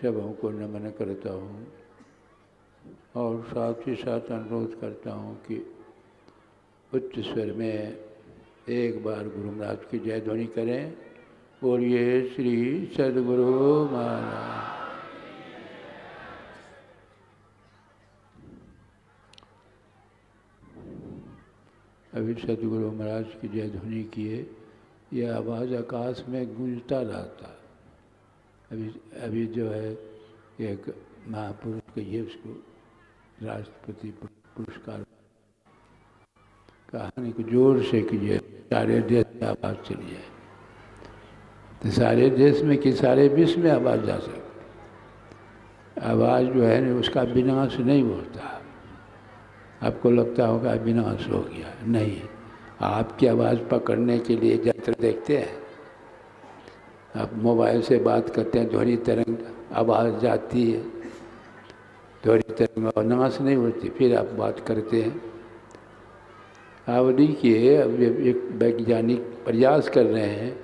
सबों को नमन करता हूँ और साथ ही साथ अनुरोध करता हूँ कि उच्च स्वर में एक बार गुरु महाराज की जय ध्वनि करें। बोलिए श्री सद्गुरु महाराज। अभी सद्गुरु महाराज की जय ध्वनि किए, यह आवाज़ आकाश में गूंजता रहता। अभी जो है एक महापुरुष कहिए उसको राष्ट्रपति पुरस्कार, कहानी को जोर से कीजिए, सारे देश में आवाज़ चली जाए। तो सारे देश में कि सारे विश्व में आवाज़ जा सकती। आवाज़ जो है ना उसका विनाश नहीं होता। आपको लगता होगा विनाश हो गया, नहीं। आपकी आवाज़ पकड़ने के लिए यंत्र देखते हैं। आप मोबाइल से बात करते हैं, ध्वनि तरंग आवाज़ जाती है, ध्वनि तरंग और नाश नहीं होती, फिर आप बात करते हैं। आप देखिए, अब एक वैज्ञानिक प्रयास कर रहे हैं।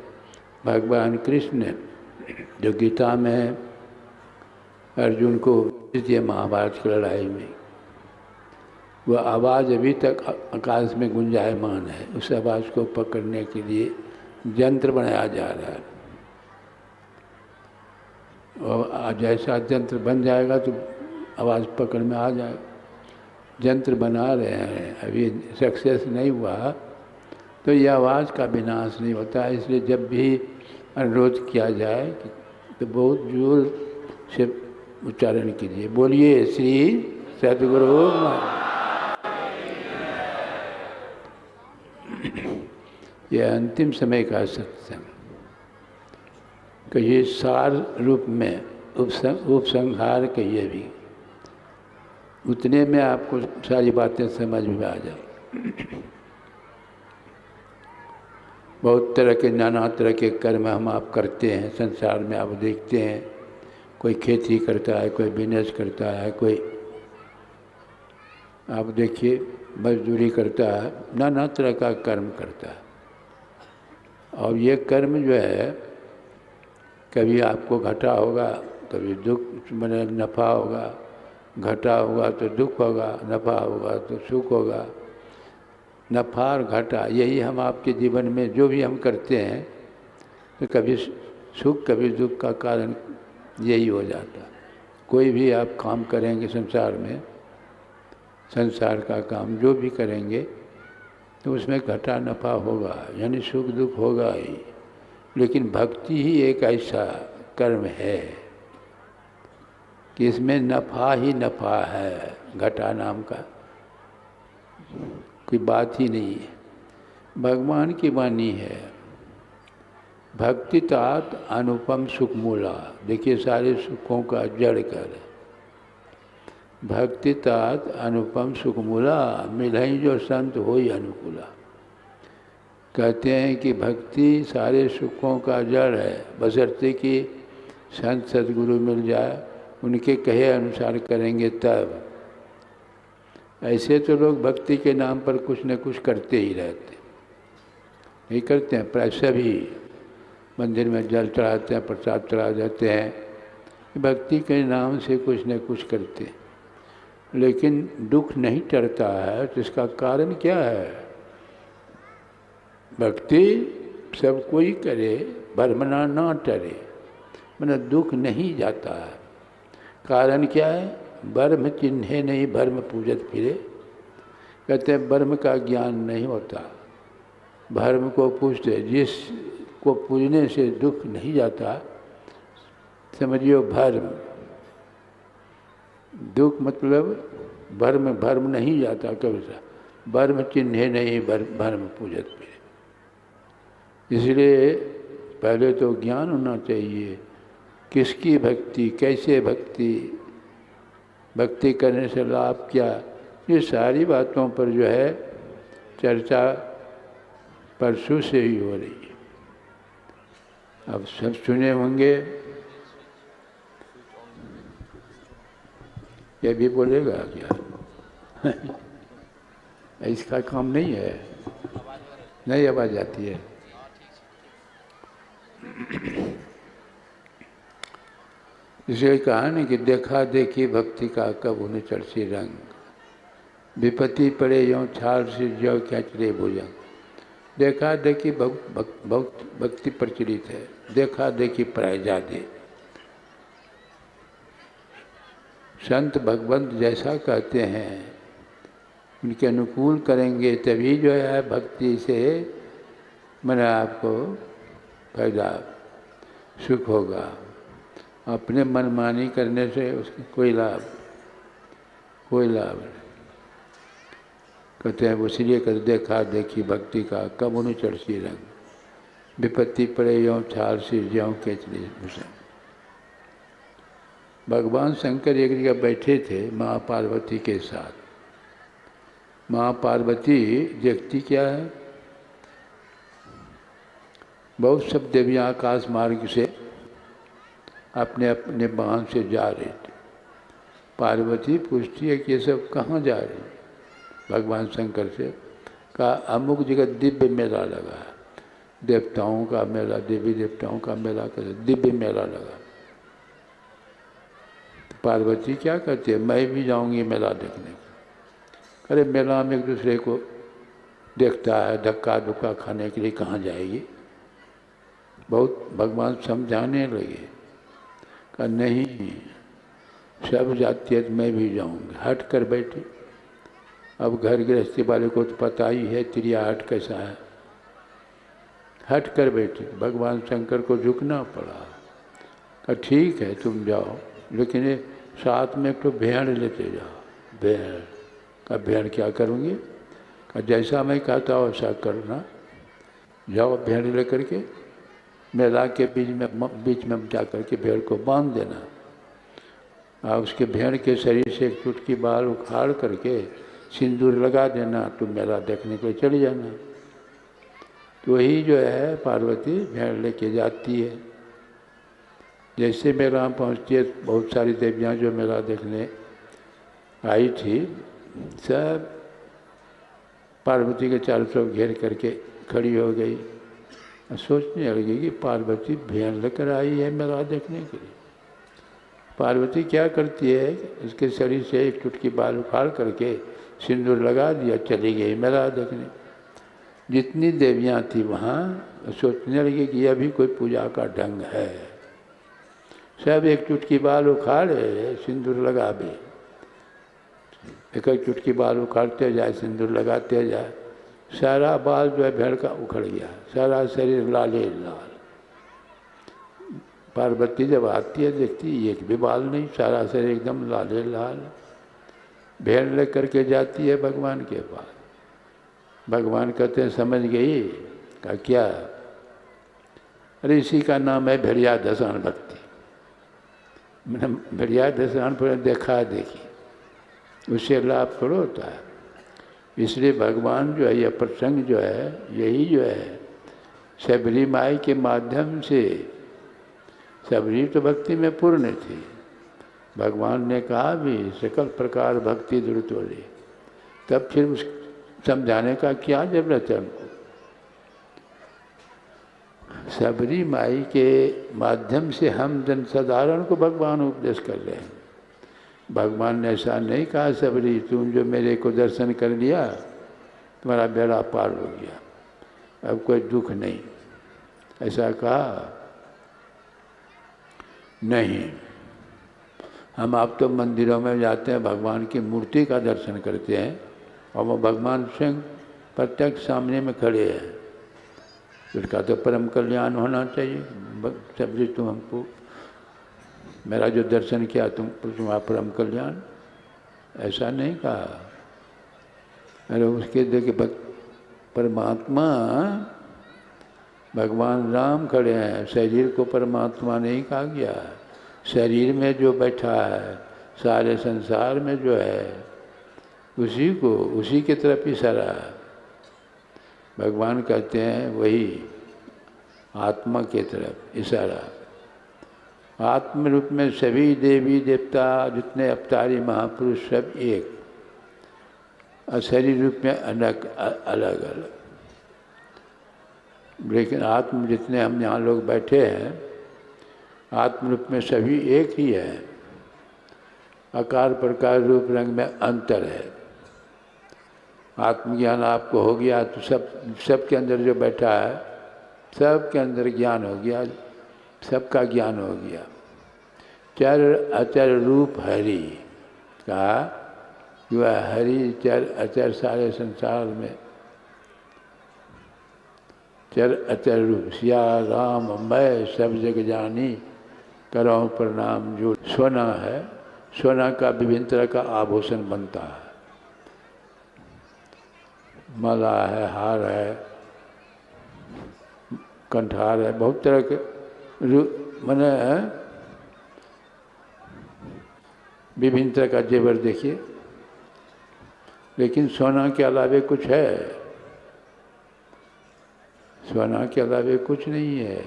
भगवान कृष्ण जो गीता में अर्जुन को दिए महाभारत की लड़ाई में, वह आवाज़ अभी तक आकाश में गुंजायमान है। उस आवाज़ को पकड़ने के लिए यंत्र बनाया जा रहा है और जैसा यंत्र बन जाएगा तो आवाज़ पकड़ में आ जाएगा। यंत्र बना रहे हैं, अभी सक्सेस नहीं हुआ तो यह आवाज़ का विनाश नहीं होता। इसलिए जब भी अनुरोध किया जाए तो बहुत जोर से उच्चारण कीजिए। बोलिए श्री सद्गुरु महाराज। यह अंतिम समय का सत्संग, कहिए सार रूप में उपसंहार कहिए भी, उतने में आपको सारी बातें समझ में आ जाए। बहुत तरह के नाना तरह के कर्म हम आप करते हैं संसार में। आप देखते हैं कोई खेती करता है, कोई बिजनेस करता है, कोई आप देखिए मजदूरी करता है, नाना तरह का कर्म करता है। और ये कर्म जो है कभी आपको घटा होगा, कभी दुख मैंने नफ़ा होगा। घटा होगा तो दुख होगा, नफ़ा होगा तो सुख होगा। नफ़ा और घटा यही हम आपके जीवन में जो भी हम करते हैं तो कभी सुख कभी दुख का कारण यही हो जाता। कोई भी आप काम करेंगे संसार में, संसार का काम जो भी करेंगे तो उसमें घटा नफ़ा होगा, यानी सुख दुख होगा ही। लेकिन भक्ति ही एक ऐसा कर्म है कि इसमें नफ़ा ही नफ़ा है, घटा नाम का कोई बात ही नहीं है। भगवान की वाणी है, भक्ति तात अनुपम सुख मूला। देखिए सारे सुखों का जड़ कर, भक्ति तात अनुपम सुख मूला, मिलई जो संत होई अनुकूला। कहते हैं कि भक्ति सारे सुखों का जड़ है, बशर्ते कि संत सद्गुरु मिल जाए, उनके कहे अनुसार करेंगे तब। ऐसे तो लोग भक्ति के नाम पर कुछ न कुछ करते ही रहते, नहीं करते हैं। पैसा भी मंदिर में जल चढ़ाते हैं, प्रसाद चढ़ा देते हैं, भक्ति के नाम से कुछ न कुछ करते हैं। लेकिन दुख नहीं टरता है तो इसका कारण क्या है? भक्ति सब कोई करे, भरमना ना टरे, मतलब दुख नहीं जाता है। कारण क्या है? ब्रह्म चिन्हे नहीं भर्म पूजत फिरे। कहते हैं ब्रह्म का ज्ञान नहीं होता, भर्म को पूजते। जिसको पूजने से दुख नहीं जाता समझियो भर्म। दुख मतलब भर्म, भर्म नहीं जाता कभी सा। ब्रह्म चिन्हे नहीं भर्म पूजत फिरे। इसलिए पहले तो ज्ञान होना चाहिए, किसकी भक्ति, कैसे भक्ति, भक्ति करने से लाभ क्या, ये सारी बातों पर जो है चर्चा परसों से ही हो रही है। अब सब सुने होंगे, ये भी बोलेगा क्या? इसका काम नहीं है, नहीं आवाज़ आती है। इसलिए कहा ना कि देखा देखी भक्ति का कब उन्हें चढ़सी रंग, विपत्ति पड़े यों छाल से जो क्या चले भुजंग। देखा देखी भक्ति प्रचलित है, देखा देखी प्राय जादे। संत भगवंत जैसा कहते हैं उनके अनुकूल करेंगे तभी जो है भक्ति से मेरा आपको फायदा सुख होगा। अपने मनमानी करने से उसकी कोई लाभ नहीं। कहते हैं इसलिए कर देखा देखी भक्ति का कब उन्हें चढ़सी रंग, विपत्ति पड़े यों छाल सिर ज्यों केचली भूषण। भगवान शंकर एक जगह बैठे थे माँ पार्वती के साथ। माँ पार्वती देखती क्या है, बहुत सब देवियाँ आकाश मार्ग से अपने अपने बाण से जा रहे थे। पार्वती पूछती है कि ये सब कहाँ जा रही है। भगवान शंकर से कहा अमुक जगह दिव्य मेला लगा है, देवताओं का मेला, देवी देवताओं का मेला, कर दिव्य मेला लगा। तो पार्वती क्या कहती है, मैं भी जाऊंगी मेला देखने को। अरे मेला में एक दूसरे को देखता है, धक्का धुक्का खाने के लिए कहाँ जाएगी। बहुत भगवान समझाने लगे, कहा नहीं सब जातीयत मैं भी जाऊंगी। हट कर बैठी। अब घर गृहस्थी वाले को तो पता ही है त्रियाहट कैसा है। हट कर बैठी, भगवान शंकर को झुकना पड़ा। कहा ठीक है तुम जाओ, लेकिन ये साथ में एक तो भेड़ लेते जाओ। भेड़ का भेड़ क्या करूँगी। कहा जैसा मैं कहता हूँ वैसा करना। जाओ भेड़ लेकर के मेला के बीच में जा कर के भेड़ को बांध देना और उसके भेड़ के शरीर से एक चुटकी बाल उखाड़ करके सिंदूर लगा देना, तो मेला देखने के लिए चली जाना। तो वही जो है पार्वती भेड़ लेके जाती है। जैसे मेला पहुँचती है बहुत सारी देवियाँ जो मेला देखने आई थी सब पार्वती के चारों तरफ घेर करके खड़ी हो गई। सोचने लगी कि पार्वती भेड़ लेकर आई है मेला देखने के लिए। पार्वती क्या करती है, उसके शरीर से एक चुटकी बाल उखाड़ करके सिंदूर लगा दिया, चली गई मेला देखने। जितनी देवियाँ थी वहाँ सोचने लगी कि यह भी कोई पूजा का ढंग है। सब एक चुटकी बाल उखाड़े सिंदूर लगा भी, एक एक चुटकी बाल उखाड़ते जाए सिंदूर लगाते जाए, सारा बाल जो है भेड़ का उखड़ गया, सारा शरीर लाले लाल। पार्वती जब आती है देखती एक भी बाल नहीं, सारा शरीर एकदम लाले लाल। भेड़ ले करके जाती है भगवान के पास। भगवान कहते हैं समझ गई। कहा क्या। अरे इसी का नाम है भेड़िया दशान भक्ति। मैंने भेड़िया दशान पर देखा देखी, उससे लाभ थोड़ा होता है। इसलिए भगवान जो है यह प्रसंग जो है यही जो है शबरी माई के माध्यम से। शबरी तो भक्ति में पूर्ण थी। भगवान ने कहा भी सकल प्रकार भक्ति दुर्तोली, तब फिर उस समझाने का क्या जरूरत है उनको। शबरी माई के माध्यम से हम जन साधारण को भगवान उपदेश कर रहे हैं। भगवान ने ऐसा नहीं कहा शबरी तुम जो मेरे को दर्शन कर लिया तुम्हारा बेड़ा पार हो गया, अब कोई दुख नहीं, ऐसा कहा नहीं। हम आप तो मंदिरों में जाते हैं, भगवान की मूर्ति का दर्शन करते हैं और वो भगवान स्वयं प्रत्यक्ष सामने में खड़े हैं, उसका तो परम कल्याण होना चाहिए। शबरी तुम हमको मेरा जो दर्शन किया तुम्हारा परम कल्याण, ऐसा नहीं कहा। अरे उसके देखिए परमात्मा भगवान राम खड़े हैं, शरीर को परमात्मा नहीं कहा गया। शरीर में जो बैठा है सारे संसार में जो है उसी को, उसी की तरफ इशारा भगवान कहते हैं, वही आत्मा की तरफ इशारा। आत्म रूप में सभी देवी देवता जितने अवतारी महापुरुष सब एक, और शरीर रूप में अलग अलग। लेकिन आत्म जितने हम यहाँ लोग बैठे हैं आत्म रूप में सभी एक ही है, आकार प्रकार रूप रंग में अंतर है। आत्मज्ञान आपको हो गया तो सब के अंदर जो बैठा है सब के अंदर ज्ञान हो गया, सबका ज्ञान हो गया। चर अचर रूप हरि का वह हरि चर अचर सारे संसार में चर अचर रूप सिया राम मैं सब जग जानी करो प्रणाम। जो सोना है, सोना का विभिन्न तरह का आभूषण बनता है, माला है, हार है, कंठार है, बहुत तरह के माने विभिन्न तरह का जेवर देखिए, लेकिन सोना के अलावे कुछ है? सोना के अलावे कुछ नहीं है।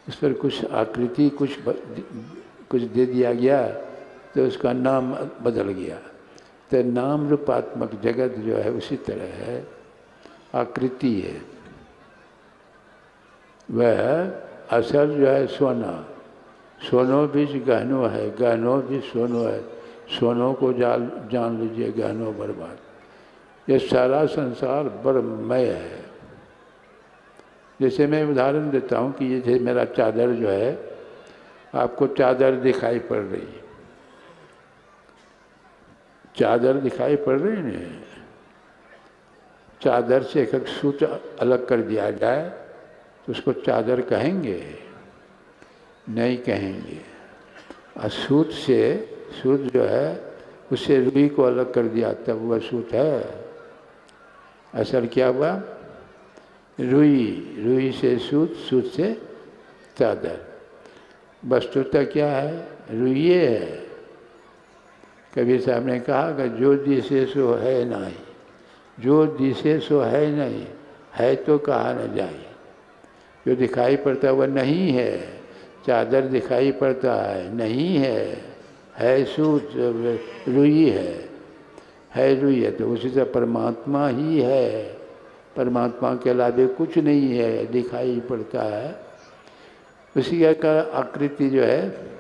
इस पर कुछ आकृति कुछ दे दिया गया तो उसका नाम बदल गया। तो नाम रूपात्मक जगत जो है उसी तरह है, आकृति है। वह असल जो है सोना, सोनो भी गहनो है, गहनो भी सोनो है। सोनों को जान लीजिए, गहनो बर्बाद। ये सारा संसार बरमय है। जैसे मैं उदाहरण देता हूँ कि ये जैसे मेरा चादर जो है, आपको चादर दिखाई पड़ रही है, चादर दिखाई पड़ रही है। चादर से एक सूत अलग कर दिया जाए तो उसको चादर कहेंगे? नहीं कहेंगे। और सूत से, सूत जो है उससे रुई को अलग कर दिया तब वह सूत है। असल क्या हुआ? रुई, रुई से सूत, सूत से चादर। वस्तुतः क्या है? रुई है। कबीर साहब ने कहा कि जो दिसे सो है नहीं, जो दिसे सो है नहीं, है तो कहा न जाए। जो दिखाई पड़ता है वह नहीं है। चादर दिखाई पड़ता है, नहीं है सूत, रुई है रुई है। तो उसी से परमात्मा ही है, परमात्मा के अलावे कुछ नहीं है, दिखाई पड़ता है। उसी का आकृति जो है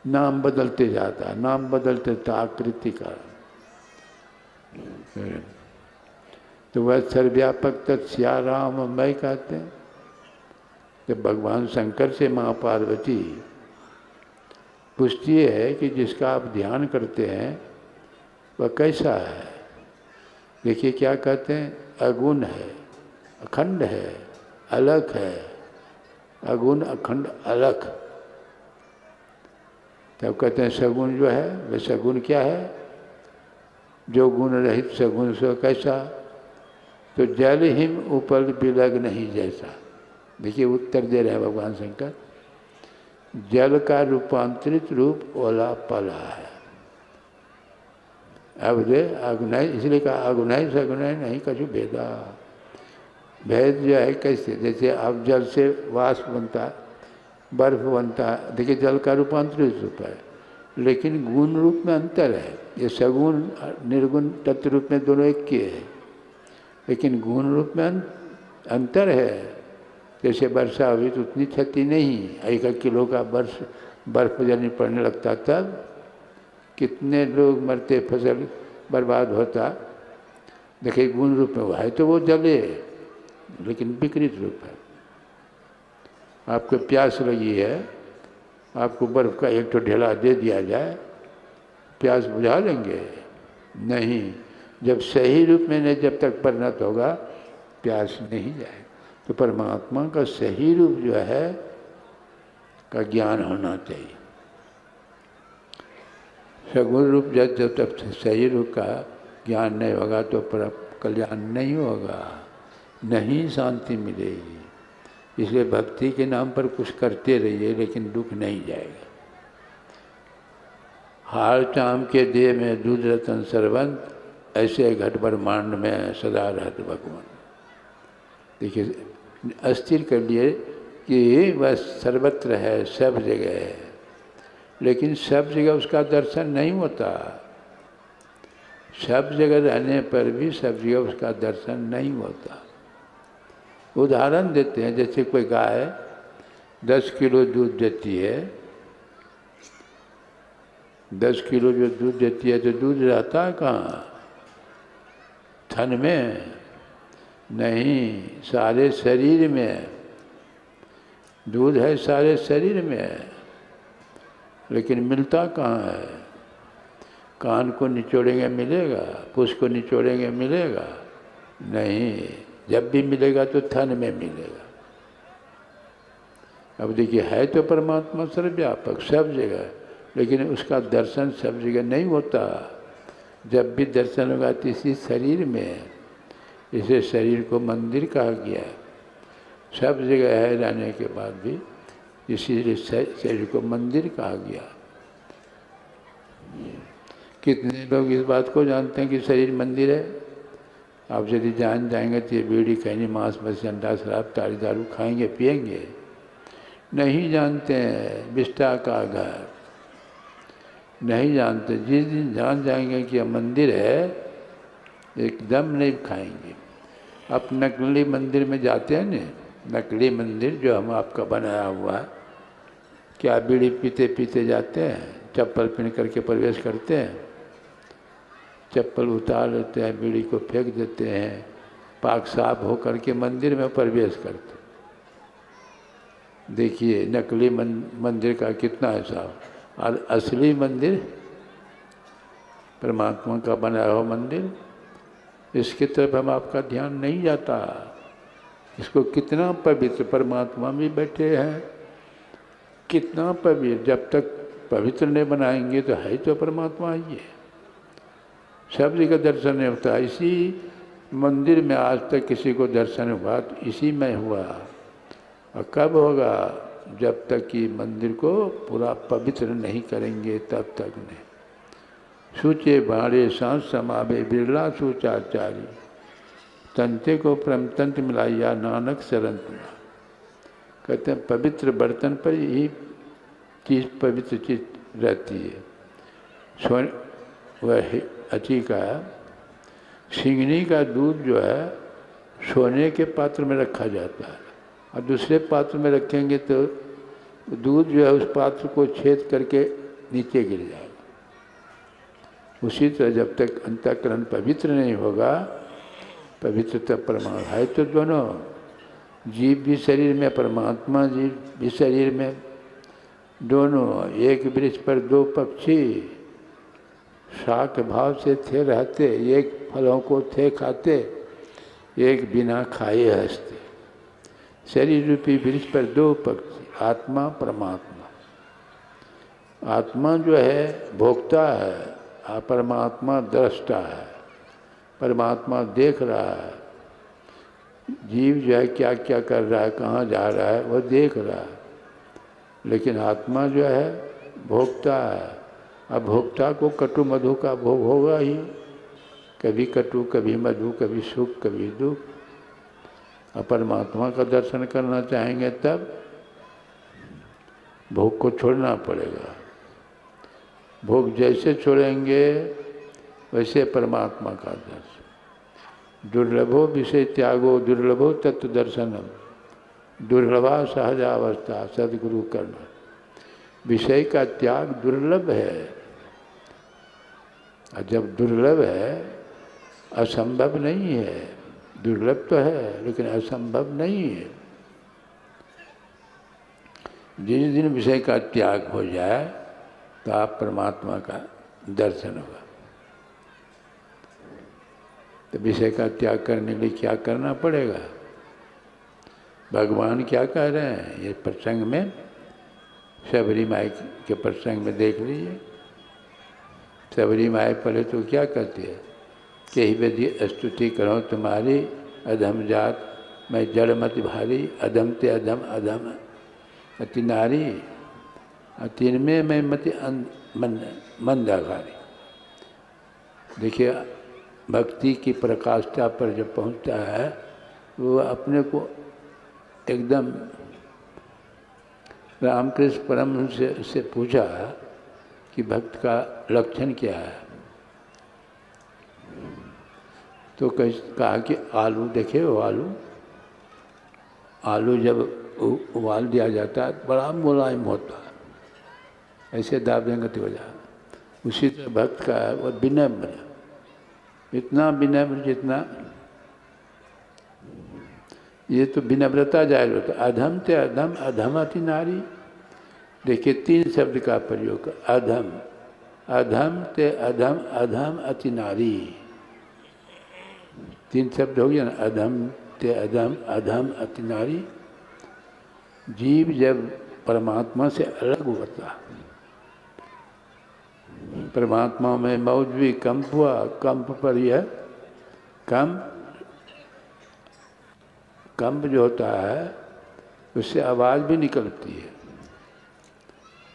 नाम बदलते जाता है, नाम बदलते जाता आकृति का। तो वह सर्वव्यापक तत्स्या राम मैं कहते हैं। जब भगवान शंकर से माँ पार्वती पूछती है कि जिसका आप ध्यान करते हैं वह कैसा है, देखिए क्या कहते हैं? अगुण है, अखंड है, अलग है। अगुण अखंड अलग। तब कहते हैं सगुण जो है, वह सगुण क्या है? जो गुण रहित सगुण सो कैसा? तो जल हिम उपल बिलग नहीं जैसा। देखिए उत्तर दे रहे हैं भगवान शंकर। जल का रूपांतरित रूप ओला पला है। अब दे अगुनय, इसलिए कहा अगुनय सगुनय नहीं कछु भेदा। भेद जो है कैसे? जैसे अब जल से वाष्प बनता है, बर्फ बनता है। देखिए जल का रूपांतरित रूप है, लेकिन गुण रूप में अंतर है। ये सगुण निर्गुण तत्व रूप में दोनों एक के है, लेकिन गुण रूप में अंतर है। जैसे वर्षा हुई तो उतनी क्षति नहीं, 1 किलो का बर्फ जब पड़ने लगता तब कितने लोग मरते, फसल बर्बाद होता। देखिए गुण रूप में वो है तो वो जले, लेकिन विकृत रूप है। आपको प्यास लगी है, आपको बर्फ का एक तो ढेला दे दिया जाए, प्यास बुझा लेंगे? नहीं। जब सही रूप में नहीं, जब तक परिणत होगा प्यास नहीं जाएगा। तो परमात्मा का सही रूप जो है का ज्ञान होना चाहिए। सगुण रूप जब तक सही रूप का ज्ञान नहीं होगा तो कल्याण नहीं होगा, नहीं शांति मिलेगी। इसलिए भक्ति के नाम पर कुछ करते रहिए, लेकिन दुख नहीं जाएगा। हार चाम के देह में दूध रतन सरबंत, ऐसे घट ब्रह्मांड में सदा रहते भगवान। देखिए अस्थिर कर लिए कि वह सर्वत्र है, सब जगह है, लेकिन सब जगह उसका दर्शन नहीं होता। सब जगह रहने पर भी सब जगह उसका दर्शन नहीं होता। उदाहरण देते हैं, जैसे कोई गाय 10 किलो दूध देती है, 10 किलो जो दूध देती है तो दूध रहता है कहाँ? थन में नहीं, सारे शरीर में दूध है, सारे शरीर में है, लेकिन मिलता कहाँ है? कान को निचोड़ेंगे मिलेगा, पूंछ को निचोड़ेंगे मिलेगा नहीं, जब भी मिलेगा तो थन में मिलेगा। अब देखिए, है तो परमात्मा सर्वव्यापक सब जगह, लेकिन उसका दर्शन सब जगह नहीं होता। जब भी दर्शन होगा तो इसी शरीर में, इसे शरीर को मंदिर कहा गया है। सब जगह है रहने के बाद भी इसीलिए शरीर को मंदिर कहा गया। कितने लोग इस बात को जानते हैं कि शरीर मंदिर है? आप यदि जान जाएंगे तो ये बीड़ी खैनी मांस मछली अंडा शराब ताड़ी दारू खाएंगे पिएंगे? नहीं जानते हैं। विष्ठा का घर नहीं जानते। जिस दिन जान जाएंगे कि यह मंदिर है, एकदम नहीं खाएंगे। आप नकली मंदिर में जाते हैं ना, नकली मंदिर जो हम आपका बनाया हुआ है, क्या बीड़ी पीते पीते जाते हैं? चप्पल पहन करके प्रवेश करते हैं, चप्पल उतार लेते हैं, बीड़ी को फेंक देते हैं, पाक साफ हो करके मंदिर में प्रवेश करते। देखिए नकली मंदिर का कितना हिसाब, और असली मंदिर परमात्मा का बनाया हुआ मंदिर, इसकी तरफ हम आपका ध्यान नहीं जाता। इसको कितना पवित्र, परमात्मा भी बैठे हैं, कितना पवित्र। जब तक पवित्र नहीं बनाएंगे तो है तो परमात्मा ही है। सब जगह दर्शन नहीं होता। इसी मंदिर में आज तक किसी को दर्शन हुआ तो इसी में हुआ। और कब होगा? जब तक कि मंदिर को पूरा पवित्र नहीं करेंगे तब तक नहीं। सूचे भाड़े सांस समावे बिरला सूचाचारी, तंते को परम तंत्र मिलाइया नानक शरण तुमा। कहते हैं पवित्र बर्तन पर ही चीज़ पवित्र चीज रहती है। स्वर्ण वह अची का सिंगनी का दूध जो है सोने के पात्र में रखा जाता है, और दूसरे पात्र में रखेंगे तो दूध जो है उस पात्र को छेद करके नीचे गिर जाएगा। उसी तरह जब तक अंतःकरण पवित्र नहीं होगा, पवित्रता परमात्मा है तो दोनों, जीव भी शरीर में, परमात्मा जीव भी शरीर में, दोनों। एक वृक्ष पर दो पक्षी शाक भाव से थे रहते, एक फलों को थे खाते, एक बिना खाए हंसते। शरीर रूपी वृक्ष पर दो पक्षी, आत्मा परमात्मा। आत्मा जो है भोक्ता है, परमात्मा दृष्टा है। परमात्मा देख रहा है, जीव जो है क्या क्या कर रहा है, कहाँ जा रहा है, वह देख रहा है। लेकिन आत्मा जो है भोक्ता है। अब भोक्ता को कटु मधु का भोग होगा ही, कभी कटु कभी मधु, कभी सुख कभी दुख। अब परमात्मा का दर्शन करना चाहेंगे तब भोग को छोड़ना पड़ेगा। भोग जैसे छोड़ेंगे वैसे परमात्मा का दर्शन। दुर्लभो विषय त्यागो दुर्लभो तत्व दर्शनम, दुर्लभा सहजावस्था सदगुरु करना। विषय का त्याग दुर्लभ है, और जब दुर्लभ है असंभव नहीं है। दुर्लभ तो है लेकिन असंभव नहीं है। जिस दिन विषय का त्याग हो जाए तो आप परमात्मा का दर्शन होगा। तो विषय का त्याग करने के लिए क्या करना पड़ेगा? भगवान क्या कह रहे हैं ये प्रसंग में, सबरी माई के प्रसंग में देख लीजिए। सबरी माई पहले तो क्या कहती है कि ही विधि स्तुति करो तुम्हारी, अधम जात मैं जड़ मत भारी, अधम ते अधम अधम अति नारी, तीन में मैं मति मंदाघारी। देखिए भक्ति की प्रकाष्ठा पर जब पहुंचता है वो अपने को एकदम, रामकृष्ण परमहंस से पूछा कि भक्त का लक्षण क्या है, तो कहा कि आलू देखे हो, आलू आलू जब उबाल दिया जाता है बड़ा मुलायम होता है, ऐसे दाब देंगे तो हो जाए। उसी तरह भक्त का है वो विनम्र, इतना विनम्र जितना ये तो विनम्रता जाहिर होता है। अधम ते अधम अधमति नारी, देखिए 3 शब्द का प्रयोग, अधम, अधम ते अधम अधम अति नारी, 3 शब्द हो गया ना, अधम ते अधम अधम अति नारी। जीव जब परमात्मा से अलग होता, परमात्मा में मौज भी कंप हुआ, कंप पर यह कंप जो होता है उससे आवाज़ भी निकलती है,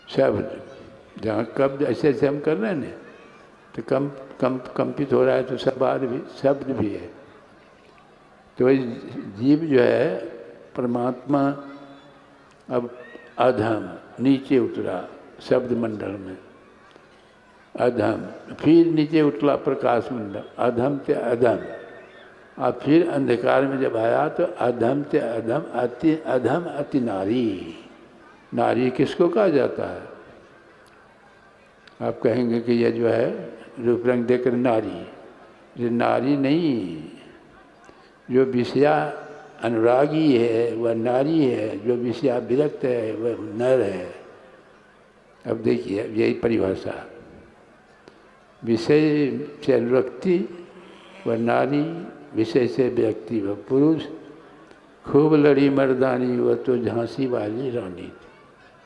शब्द। जहाँ कब्ज ऐसे ऐसे हम कर रहे हैं ना तो कंपित हो रहा है, तो शब्द भी है। तो जीव जो है परमात्मा अब अधम नीचे उतरा शब्द मंडल में, अधम, फिर नीचे उतला प्रकाश मंडल, अधम से अधम, और फिर अंधकार में जब आया तो अधम से अधम अधम अति नारी। नारी किसको कहा जाता है? आप कहेंगे कि यह जो है रूप रंग देकर नारी, ये नारी नहीं, जो विषया अनुरागी है वह नारी है, जो विषया विरक्त है वह नर है। अब देखिए यही परिभाषा, विषय से अनुरक्ति वह नारी, विषय से व्यक्ति वह पुरुष। खूब लड़ी मर्दानी वह तो झांसी वाली रानी थी।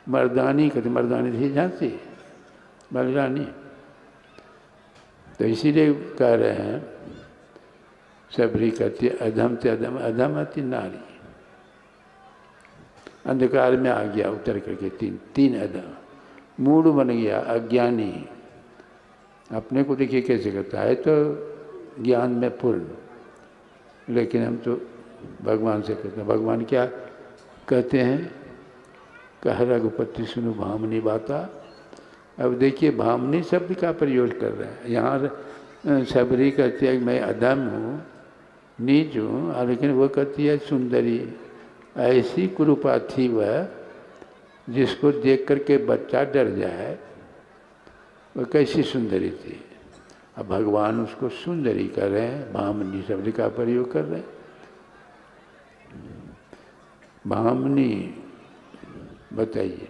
मर्दानी कहते, मर्दानी थी झांसी वाली रानी। तो इसीलिए कह रहे हैं सबरी कहती है अधम से अधम अधम अति नारी। अंधकार में आ गया उतर करके तीन अधम, मूढ़ बन गया, अज्ञानी। अपने को देखिए कैसे करता है, तो ज्ञान में पूर्ण, लेकिन हम तो भगवान से कहते हैं। भगवान क्या कहते हैं? कह रघुपति सुनु भामनी बाता। अब देखिए भामनी शब्द का प्रयोग कर रहे हैं यहाँ। सबरी कहती है मैं अधम हूँ, नीच हूँ, लेकिन वो कहती है सुंदरी। ऐसी कुरूपा थी वह जिसको देख करके बच्चा डर जाए, वह कैसी सुंदरी थी। अब भगवान उसको सुंदरी कर रहे हैं, भामनी शब्द का प्रयोग कर रहे हैं। भामनी, बताइए,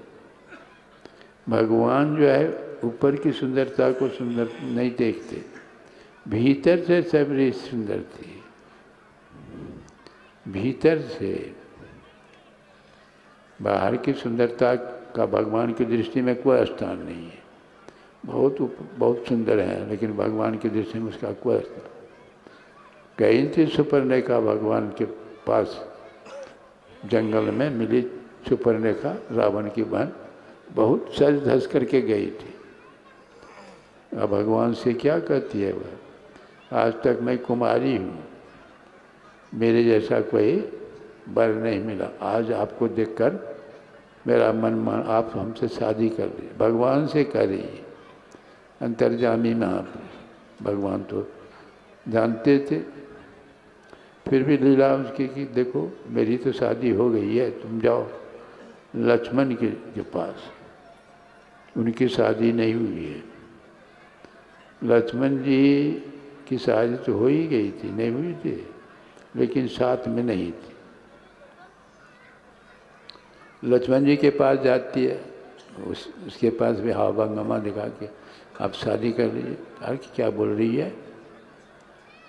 भगवान जो है ऊपर की सुंदरता को सुंदर नहीं देखते, भीतर से सबरी सुंदर थी, भीतर से। बाहर की सुंदरता का भगवान की दृष्टि में कोई स्थान नहीं है। बहुत सुंदर है, लेकिन भगवान की दृष्टि में उसका कोई स्थान। गई थी सुपर्णरेखा भगवान के पास, जंगल में मिली सुपर्णरेखा, रावण की बहन, बहुत सज धज करके गई थी। अब भगवान से क्या कहती है वह? आज तक मैं कुमारी हूँ, मेरे जैसा कोई वर नहीं मिला, आज आपको देखकर मेरा मन मान, आप हमसे शादी कर दी। भगवान से कह रही है, अंतर्जामी महापुरुष। भगवान तो जानते थे, फिर भी लीला उसकी कि देखो मेरी तो शादी हो गई है, तुम जाओ लक्ष्मण के पास, उनकी शादी नहीं हुई है। लक्ष्मण जी की शादी तो हो ही गई थी, नहीं हुई थी, लेकिन साथ में नहीं थी। लक्ष्मण जी के पास जाती है, उसके पास भी हाव भंगमा दिखा के आप शादी कर लीजिए। अरे क्या बोल रही है?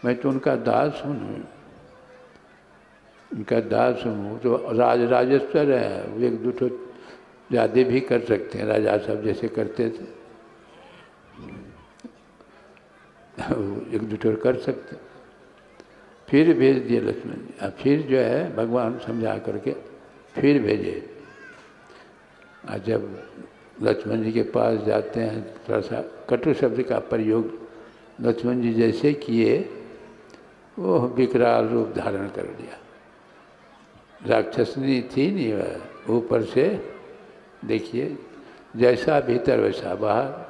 मैं तो उनका दास हूँ, उनका दास हूँ। तो राजेश्वर है, वो एक दो ज़्यादा भी कर सकते हैं, राजा साहब जैसे करते थे, एक दो कर सकते। फिर भेज दिए लक्ष्मण जी। अब फिर जो है भगवान समझा करके फिर भेजे। और जब लक्ष्मण जी के पास जाते हैं, थोड़ा सा कटु शब्द का प्रयोग लक्ष्मण जी जैसे किए, वो विकराल रूप धारण कर लिया। राक्षसनी थी नहीं वह, ऊपर से देखिए जैसा भीतर वैसा बाहर।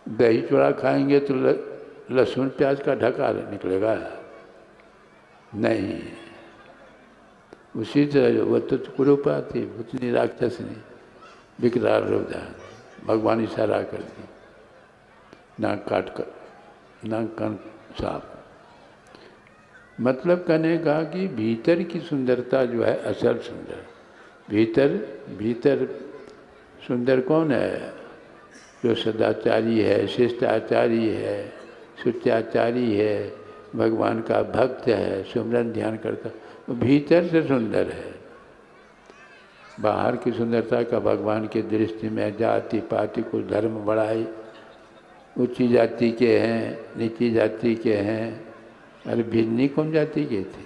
दही चूड़ा खाएंगे तो लहसुन प्याज का ढका निकलेगा नहीं, उसी तरह वो तो कुरूपा थी, उतनी राक्षस नहीं, विकराल रूप धारण, भगवान इशारा कर दी, नाक काट कर, नाक कान साफ। मतलब कहने का कि भीतर की सुंदरता जो है असल सुंदर, भीतर भीतर सुंदर कौन है? जो सदाचारी है, शिष्टाचारी है, सुचाचारी है, भगवान का भक्त है, सुमरन ध्यान करता, वो भीतर से सुंदर है। बाहर की सुंदरता का भगवान की दृष्टि में जाति पाति कुछ धर्म बढ़ाई, ऊंची जाति के हैं, नीची जाति के हैं, अरे भिन्नी कौन जाति के थे?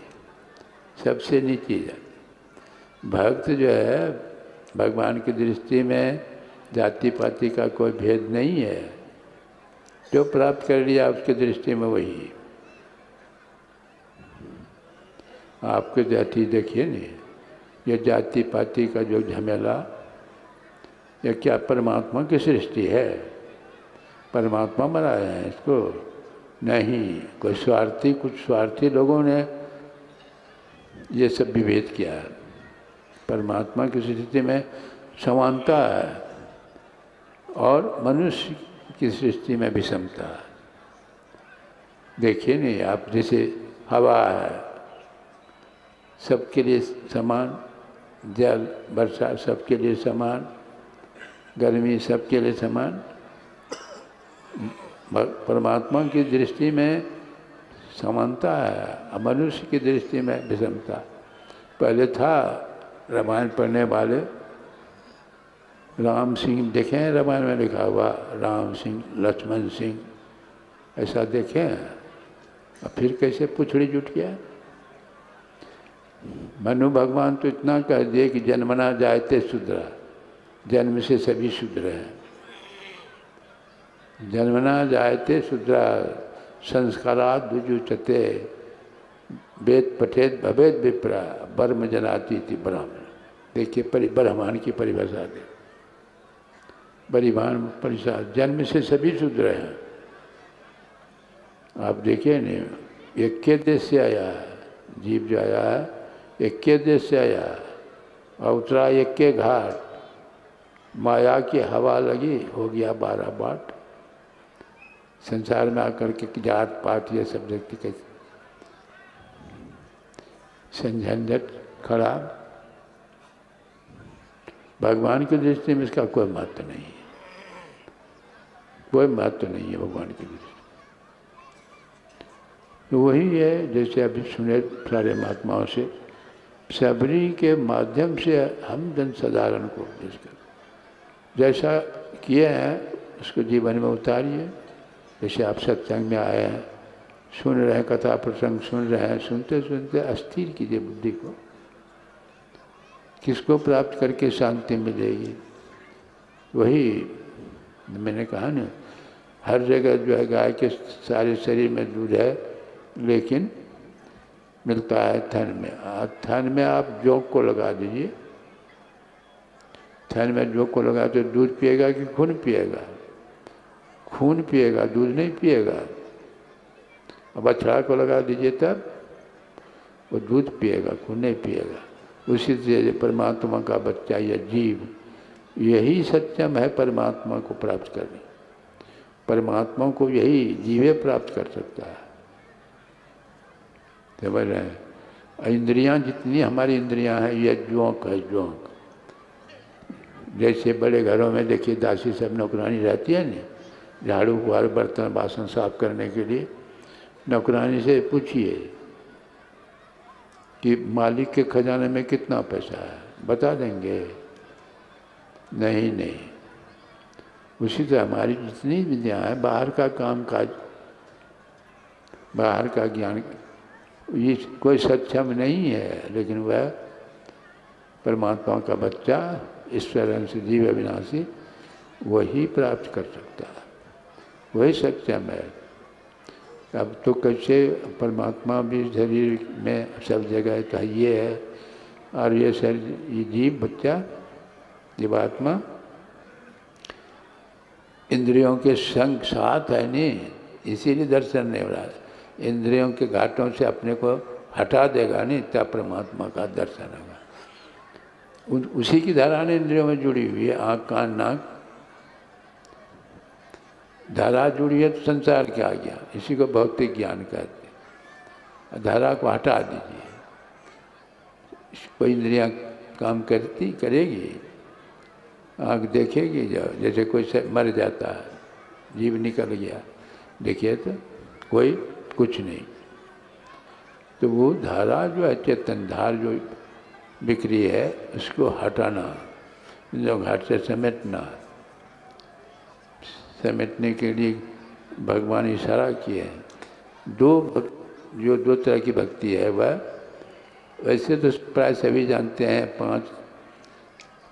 सबसे नीची जाति। भक्त जो है भगवान की दृष्टि में जाति पाति का कोई भेद नहीं है, जो प्राप्त कर लिया उसकी दृष्टि में वही। आपके जाति देखिए नहीं, ये जाति पाति का जो झमेला, ये क्या परमात्मा की सृष्टि है? परमात्मा बनाया है इसको? नहीं, कोई स्वार्थी, कुछ स्वार्थी लोगों ने ये सब विभेद किया है। परमात्मा की सृष्टि में समानता है और मनुष्य की सृष्टि में विषमता है। देखिए नहीं आप, जैसे हवा है सबके लिए समान, जल वर्षा सबके लिए समान, गर्मी सबके लिए समान, परमात्मा की दृष्टि में समानता है, मनुष्य की दृष्टि में विषमता। पहले था रामायण पढ़ने वाले, राम सिंह देखे हैं रामायण में लिखा हुआ, राम सिंह लक्ष्मण सिंह, ऐसा देखे हैं? और फिर कैसे पुछड़ी जुट गया? मनु भगवान तो इतना कह दिए कि जन्मना जायते शूद्रा, जन्म से सभी शूद्र हैं। जन्मना जायते शूद्रा संस्कारात् द्विजुचते, वेद पठेत भवेद विप्रा ब्रह्म जनाति थी ब्राह्मण। देखिए ब्रह्मांड की परिभाषा दे, ब्रह्मांड परिभाषा, जन्म से सभी शूद्र हैं। आप देखिए नहीं, एक के देश से आया है, जीव जो आया है एक के देश से आया है, और उतरा एक के घाट, माया की हवा लगी, हो गया 12 बाट। संसार में आकर के जात पात ये सब देखते कैसे संझंझट खड़ा। भगवान की दृष्टि में इसका कोई महत्व नहीं है, कोई महत्व नहीं है भगवान की दृष्टि। तो वही है जैसे अभी सुने सारे महात्माओं से, सबरी के माध्यम से हम जन साधारण को उपदेश कर, जैसा किए हैं उसको जीवन में उतारिए। जैसे आप सत्संग में आए हैं, सुन रहे हैं, कथा प्रसंग सुन रहे हैं, सुनते सुनते अस्थिर कीजिए बुद्धि को। किसको प्राप्त करके शांति मिलेगी? वही मैंने कहा ना, हर जगह जो है गाय के सारे शरीर में दूध है, लेकिन मिलता है थन में। थन में आप जोंक को लगा दीजिए, थन में जोंक को लगा तो दूध पिएगा कि खून पिएगा? खून पिएगा, दूध नहीं पिएगा। अब बछड़ा को लगा दीजिए तब वो दूध पिएगा, खून नहीं पिएगा। उसी से परमात्मा का बच्चा या जीव, यही सत्यम है परमात्मा को प्राप्त करने। परमात्मा को यही जीवे प्राप्त कर सकता है। समझ रहे हैं? इंद्रियां जितनी हमारी इंद्रियां हैं, ये जोंक है, जोंक। जैसे बड़े घरों में देखिए दासी सब नौकरानी रहती है ना, झाड़ू बुहार बर्तन बासन साफ करने के लिए, नौकरानी से पूछिए कि मालिक के खजाने में कितना पैसा है, बता देंगे? नहीं। उसी तरह हमारी जितनी विद्या है, बाहर का काम काज, बाहर का ज्ञान, ये कोई सक्षम नहीं है, लेकिन वह परमात्मा का बच्चा, ईश्वर अंश जीव अविनाशी, वही प्राप्त कर सकता है, वही सक्षम है। अब तो कैसे परमात्मा भी शरीर में सब जगह चाहिए है, और ये शरीर, ये जीव बच्चा, जीवात्मा इंद्रियों के संग साथ है नहीं, इसीलिए दर्शन नहीं हो रहा है। इंद्रियों के घाटों से अपने को हटा देगा नहीं तब परमात्मा का दर्शन होगा। उसी की धारा इंद्रियों में जुड़ी हुई है। आँख कान नाक धारा जुड़ी है तो संसार क्या आ गया, इसी को भौतिक ज्ञान कहते हैं। धारा को हटा दीजिए, कोई इंद्रियाँ काम करेगी, आँख देखेगी, जैसे कोई मर जाता है, जीव निकल गया, देखिए तो कोई कुछ नहीं। तो वो धारा जो है, चेतन धार जो बिखरी है, उसको हटाना, जो घाट से समेटने के लिए भगवान इशारा किए हैं। जो दो तरह की भक्ति है वह, वैसे तो प्राय सभी जानते हैं, 5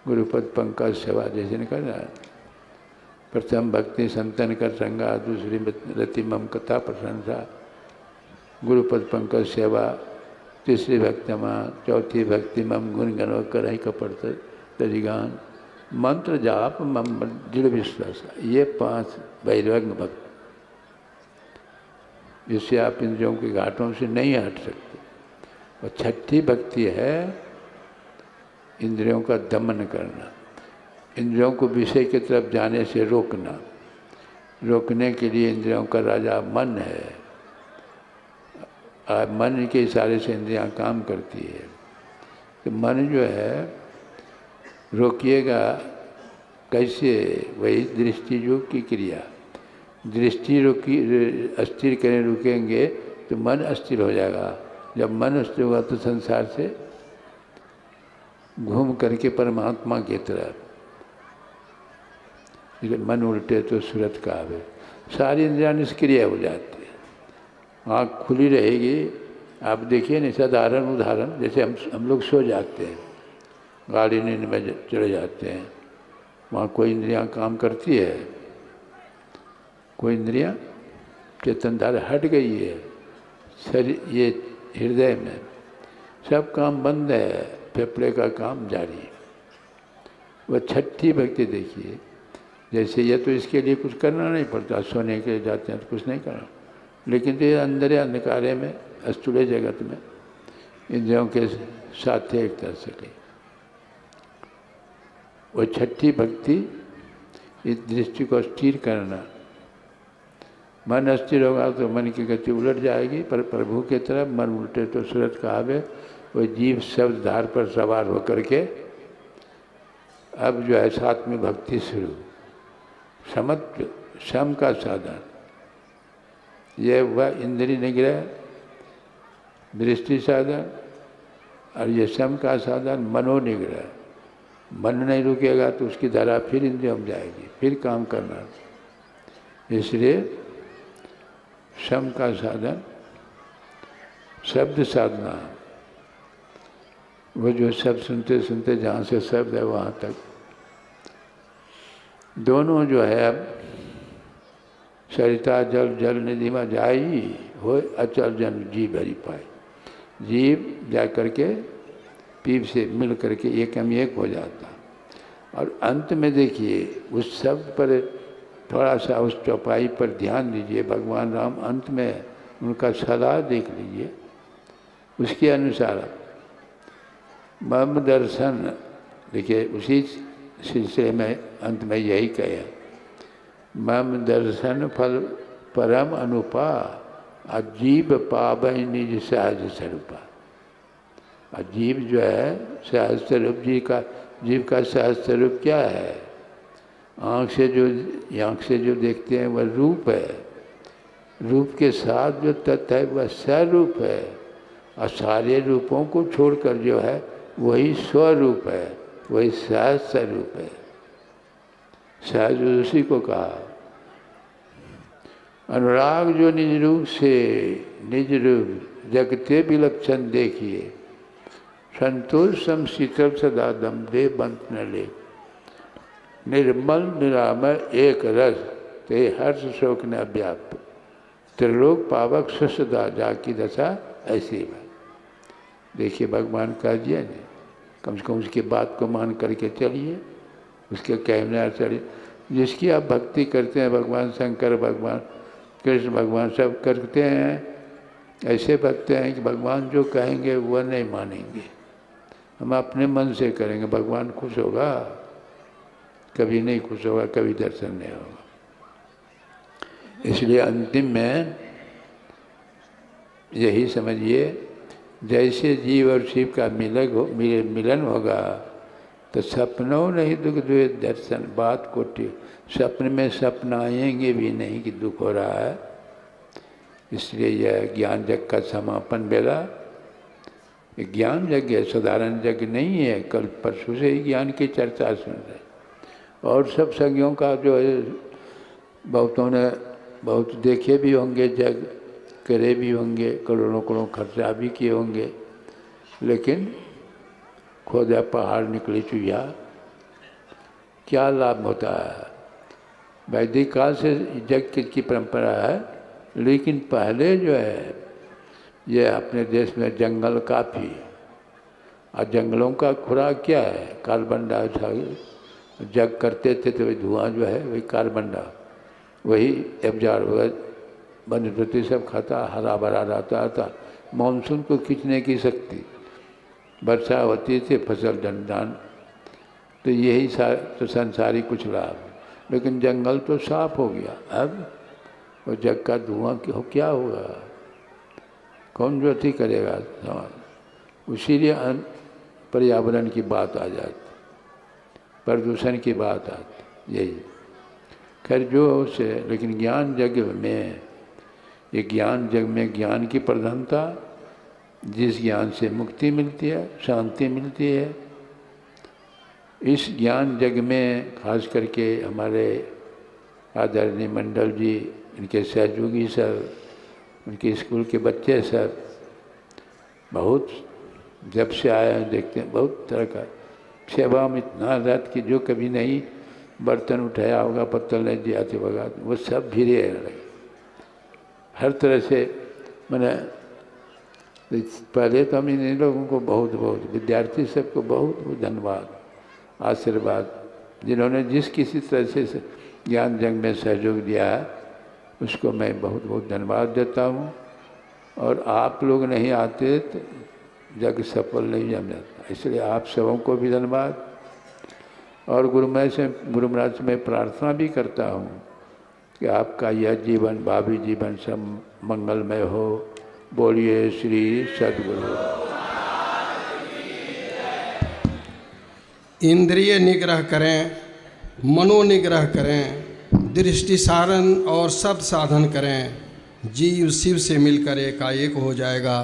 गुरुपद पंकज सेवा जैसे ने कहा, प्रथम भक्ति संतन कर संगा, दूसरी रति मम कथा प्रशंसा, गुरुपद पंकज सेवा, तीसरी भक्ति माँ, चौथी भक्ति मम गुण गणो करही कपट तरिगान, मंत्र जाप मम दृढ़ विश्वास। ये 5 वैराग्य भक्त, जिससे आप इंद्रियों के घाटों से नहीं हट सकते। और छठी भक्ति है इंद्रियों का दमन करना, इंद्रियों को विषय की तरफ जाने से रोकना। रोकने के लिए इंद्रियों का राजा मन है, मन के इशारे से इंद्रियां काम करती है। तो मन जो है रोकिएगा कैसे, वही दृष्टि योग की क्रिया। दृष्टि अस्थिर करें, रुकेंगे तो मन अस्थिर हो जाएगा। जब मन अस्थिर होगा तो संसार से घूम करके परमात्मा की तरफ, मन उल्टे तो सूरत का आवे, सारी इंद्रियां निष्क्रिय हो जाती है। आँख खुली रहेगी। आप देखिए ना, साधारण उदाहरण, जैसे हम लोग सो जाते हैं, गाड़ी नींद में चले जाते हैं, वहाँ कोई इंद्रियां काम करती है, कोई इंद्रियां चेतनधारा हट गई है, शरीर ये हृदय में सब काम बंद है, फेफड़े का काम जारी। वह छठी भक्ति देखिए, जैसे ये तो इसके लिए कुछ करना नहीं पड़ता, सोने के लिए जाते हैं तो कुछ नहीं करना, लेकिन तो ये अंदर अंधकारे में अस्तुले जगत में इंद्रियों के साथ एक तरह से गई। वो छठी भक्ति इस दृष्टि को स्थिर करना। मन अस्थिर होगा तो मन की गति उलट जाएगी, पर प्रभु की तरफ मन उल्टे तो सूरत का आवे। वो जीव शब्द धार पर सवार होकर के अब जो है सात्विक भक्ति शुरू, समत्व सम का साधन, यह हुआ इंद्रिय निग्रह, दृष्टि साधन, और ये सम का साधन मनोनिग्रह। मन नहीं रुकेगा तो उसकी धारा फिर इंद्रियों में जाएगी, फिर काम करना। इसलिए सम का साधन शब्द साधना, वो जो शब्द सुनते सुनते जहाँ से शब्द है वहाँ तक, दोनों जो है अब सरिता जल जल निधि में जाई हो, अचल जन जीव हरि पाए। जीव जा करके पीप से मिल करके एक हो जाता। और अंत में देखिए उस शब्द पर थोड़ा सा, उस चौपाई पर ध्यान दीजिए। भगवान राम अंत में उनका सलाह देख लीजिए, उसके अनुसार मम दर्शन, देखिए उसी सिलसिले में अंत में यही कहे, मम दर्शन फल परम अनुपा, अजीब पावै निज सहज स्वरूपा। अजीब जो है सहज स्वरूप, जीव का सहज स्वरूप क्या है? आँख से जो देखते हैं वह रूप है, रूप के साथ जो तत्व है वह स्वरूप है, और सारे रूपों को छोड़कर जो है वही स्वरूप है, वही सहज स्वरूप है। सहज उसी को कहा। अनुराग जो निज रूप से निज रूप जगते विलक्षण देखिए, संतोष सम शीतल सदा दम दे बंत न ले, निर्मल निरामय एक रस ते हर्ष शोक न व्याप, त्रिलोक पावक सदा जाकी दशा ऐसी है। देखिए भगवान कह दिया नहीं, कम से कम उसकी बात को मान करके चलिए, उसके कहने चलिए। जिसकी आप भक्ति करते हैं, भगवान शंकर, भगवान कृष्ण, भगवान सब करते हैं, ऐसे भक्त हैं कि भगवान जो कहेंगे वह नहीं मानेंगे, हम अपने मन से करेंगे, भगवान खुश होगा? कभी नहीं खुश होगा, कभी दर्शन नहीं होगा। इसलिए अंतिम में यही समझिए, जैसे जीव और शिव का मिलन होगा तो सपनों नहीं दुख दुए दर्शन, बात को सपने में सपना आएंगे भी नहीं कि दुख हो रहा है। इसलिए यह ज्ञान यज्ञ का समापन बेला, ज्ञान यज्ञ है, साधारण यज्ञ नहीं है। कल परसों से ही ज्ञान की चर्चा सुन रहे, और सब संज्ञों का जो है बहुतों ने बहुत देखे भी होंगे, जग करे भी होंगे, करोड़ों करोड़ खर्चा भी किए होंगे, लेकिन खोदा पहाड़ निकली चुहिया, क्या लाभ होता है? वैदिक काल से यज्ञ की परंपरा है, लेकिन पहले जो है ये अपने देश में जंगल काफ़ी, और जंगलों का खुराक क्या है? Carbon dioxide. जग करते थे तो वही धुआं जो है वही कार्बन डाइऑक्साइड, वही एब्जॉर्ब वनस्पति सब खाता, हरा भरा रहता था। मानसून को खींचने की शक्ति, वर्षा होती थी, फसल दंडान, तो यही तो संसारी कुछ लाभ। लेकिन जंगल तो साफ हो गया, अब वो जग का धुआं क्या होगा? कौन ज्योति करेगा सवाल? इसीलिए पर्यावरण की बात आ जाती, प्रदूषण की बात आती, यही। खैर जो से, लेकिन ज्ञान यज्ञ में, ये ज्ञान यज्ञ में ज्ञान की प्रधानता, जिस ज्ञान से मुक्ति मिलती है, शांति मिलती है, इस ज्ञान यज्ञ में खास करके हमारे आदरणीय मंडल जी, इनके सहयोगी सब, उनके स्कूल के बच्चे सब बहुत जब से आए हैं देखते हैं, बहुत तरह का सेवा में इतना रत कि जो कभी नहीं बर्तन उठाया होगा, पत्तल नहीं दिया थे होगा, वो सब भिड़े लगे हर तरह से। मैंने पहले तो हम इन लोगों को बहुत बहुत, विद्यार्थी सबको बहुत बहुत धन्यवाद, आशीर्वाद, जिन्होंने जिस किसी तरह से ज्ञान जंग में सहयोग दिया है उसको मैं बहुत बहुत धन्यवाद देता हूँ। और आप लोग नहीं आते तो जग सफल नहीं जम जाता, इसलिए आप सबों को भी धन्यवाद। और गुरु महाराज से मैं प्रार्थना भी करता हूँ कि आपका यह जीवन, भावी जीवन सब मंगलमय हो। बोलिए श्री सद्गुरु। इंद्रिय निग्रह करें, मनोनिग्रह करें, दृष्टि सारण और शब्द साधन करें, जीव शिव से मिलकर एकाएक हो जाएगा।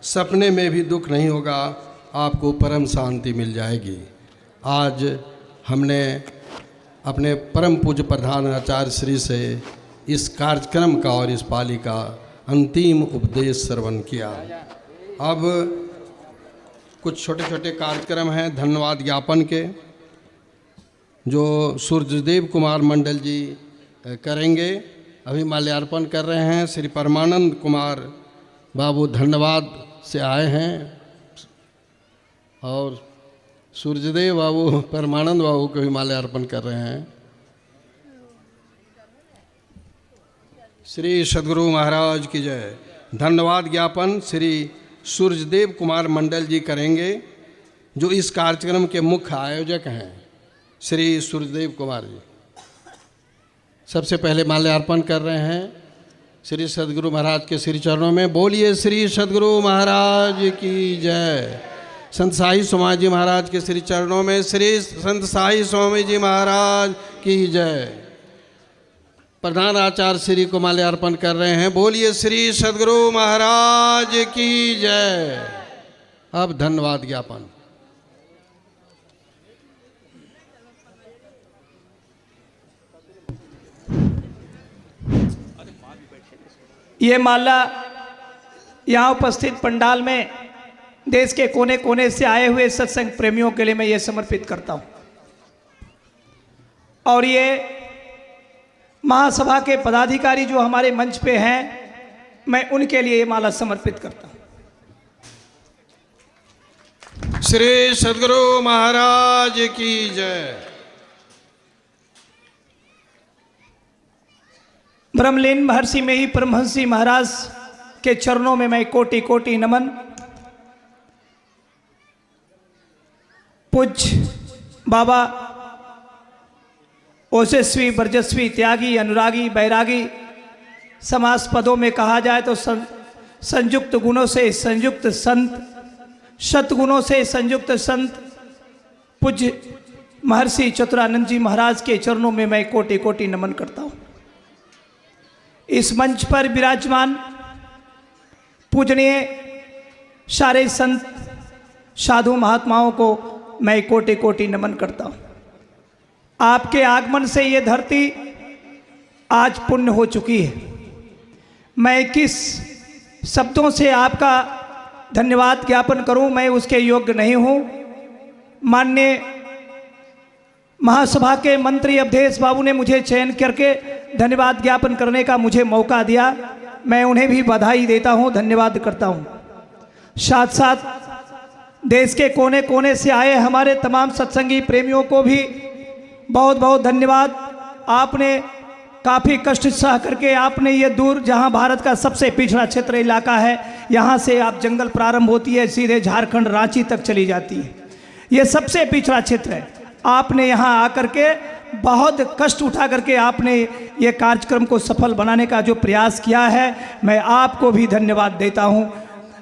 सपने में भी दुख नहीं होगा, आपको परम शांति मिल जाएगी। आज हमने अपने परम पूज्य प्रधान आचार्य श्री से इस कार्यक्रम का और इस पाली का अंतिम उपदेश श्रवण किया। अब कुछ छोटे छोटे कार्यक्रम हैं धन्यवाद ज्ञापन के, जो सूर्यदेव कुमार मंडल जी करेंगे। अभी माल्यार्पण कर रहे हैं श्री परमानंद कुमार बाबू, धन्यवाद से आए हैं, और सूर्यदेव बाबू परमानंद बाबू को भी माल्यार्पण कर रहे हैं। श्री सद्गुरु महाराज की जय। धन्यवाद ज्ञापन श्री सूर्यदेव कुमार मंडल जी करेंगे, जो इस कार्यक्रम के मुख्य आयोजक हैं, श्री सूर्यदेव कुमार जी। सबसे पहले माल्यार्पण कर रहे हैं श्री सद्गुरु महाराज के श्री चरणों में। बोलिए श्री सद्गुरु महाराज की जय। संत साई स्वामी जी महाराज के श्री चरणों में श्री संत साई स्वामी जी महाराज की जय। प्रधान आचार्य श्री को माल्यार्पण कर रहे हैं। बोलिए श्री सद्गुरु महाराज की जय। अब धन्यवाद ज्ञापन। ये माला यहाँ उपस्थित पंडाल में देश के कोने कोने से आए हुए सत्संग प्रेमियों के लिए मैं ये समर्पित करता हूँ, और ये महासभा के पदाधिकारी जो हमारे मंच पे हैं, मैं उनके लिए ये माला समर्पित करता हूँ। श्री सद्गुरु महाराज की जय। ब्रह्मलीन महर्षि में ही परमहंसी महाराज के चरणों में मैं कोटि कोटि नमन। पूज्य बाबा ओजस्वी, वर्चस्वी, त्यागी, अनुरागी, बैरागी, समास पदों में कहा जाए तो संयुक्त गुणों से संयुक्त संत, सतगुणों से संयुक्त संत पूज्य महर्षि चतुरानंद जी महाराज के चरणों में मैं कोटि कोटि नमन करता हूँ। इस मंच पर विराजमान पूजनीय सारे संत साधु महात्माओं को मैं कोटि कोटि नमन करता हूँ। आपके आगमन से ये धरती आज पुण्य हो चुकी है। मैं किस शब्दों से आपका धन्यवाद ज्ञापन करूं, मैं उसके योग्य नहीं हूं। माननीय महासभा के मंत्री अवधेश बाबू ने मुझे चयन करके धन्यवाद ज्ञापन करने का मुझे मौका दिया, मैं उन्हें भी बधाई देता हूं, धन्यवाद करता हूं। साथ साथ देश के कोने कोने से आए हमारे तमाम सत्संगी प्रेमियों को भी बहुत बहुत धन्यवाद। आपने काफ़ी कष्ट सह करके आपने ये दूर, जहां भारत का सबसे पिछड़ा क्षेत्र इलाका है, यहाँ से आप जंगल प्रारंभ होती है सीधे झारखंड रांची तक चली जाती है, ये सबसे पिछड़ा क्षेत्र है। आपने यहाँ आकर के बहुत कष्ट उठा करके आपने ये कार्यक्रम को सफल बनाने का जो प्रयास किया है, मैं आपको भी धन्यवाद देता हूँ।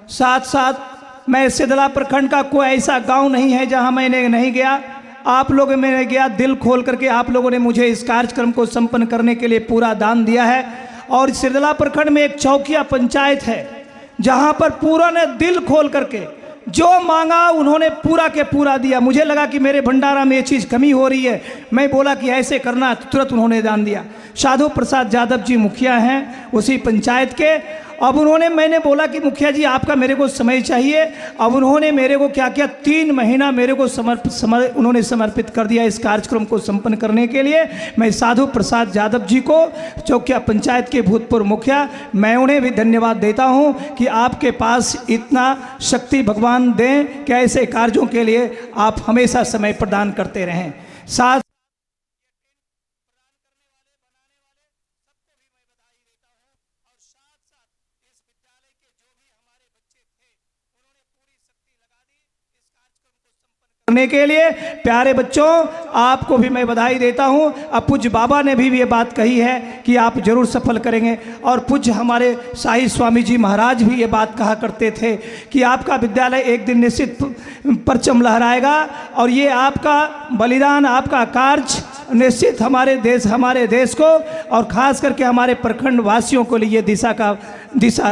साथ साथ मैं सिदला प्रखंड का कोई ऐसा गांव नहीं है जहां मैंने नहीं गया। आप लोगों में गया, दिल खोल करके आप लोगों ने मुझे इस कार्यक्रम को संपन्न करने के लिए पूरा दान दिया है। और सिदला प्रखंड में एक चौकिया पंचायत है जहां पर पूरा ने दिल खोल करके जो मांगा उन्होंने पूरा के पूरा दिया। मुझे लगा कि मेरे भंडारा में ये चीज़ कमी हो रही है, मैं बोला कि ऐसे करना, तुरंत उन्होंने दान दिया। साधु प्रसाद यादव जी मुखिया हैं उसी पंचायत के। अब उन्होंने, मैंने बोला कि मुखिया जी आपका मेरे को समय चाहिए। अब उन्होंने मेरे को क्या किया, 3 महीना मेरे को उन्होंने समर्पित कर दिया इस कार्यक्रम को संपन्न करने के लिए। मैं साधु प्रसाद यादव जी को, चौकिया पंचायत के भूतपूर्व मुखिया, मैं उन्हें भी धन्यवाद देता हूं कि आपके पास इतना शक्ति भगवान दें कि ऐसे कार्यों के लिए आप हमेशा समय प्रदान करते रहें। साथ करने के लिए प्यारे बच्चों आपको भी मैं बधाई देता हूं। अब पूज्य बाबा ने भी ये बात कही है कि आप जरूर सफल करेंगे, और पूज्य हमारे शाही स्वामी जी महाराज भी ये बात कहा करते थे कि आपका विद्यालय एक दिन निश्चित परचम लहराएगा, और ये आपका बलिदान, आपका कार्य निश्चित हमारे देश को और ख़ास करके हमारे प्रखंड वासियों को लिए दिशा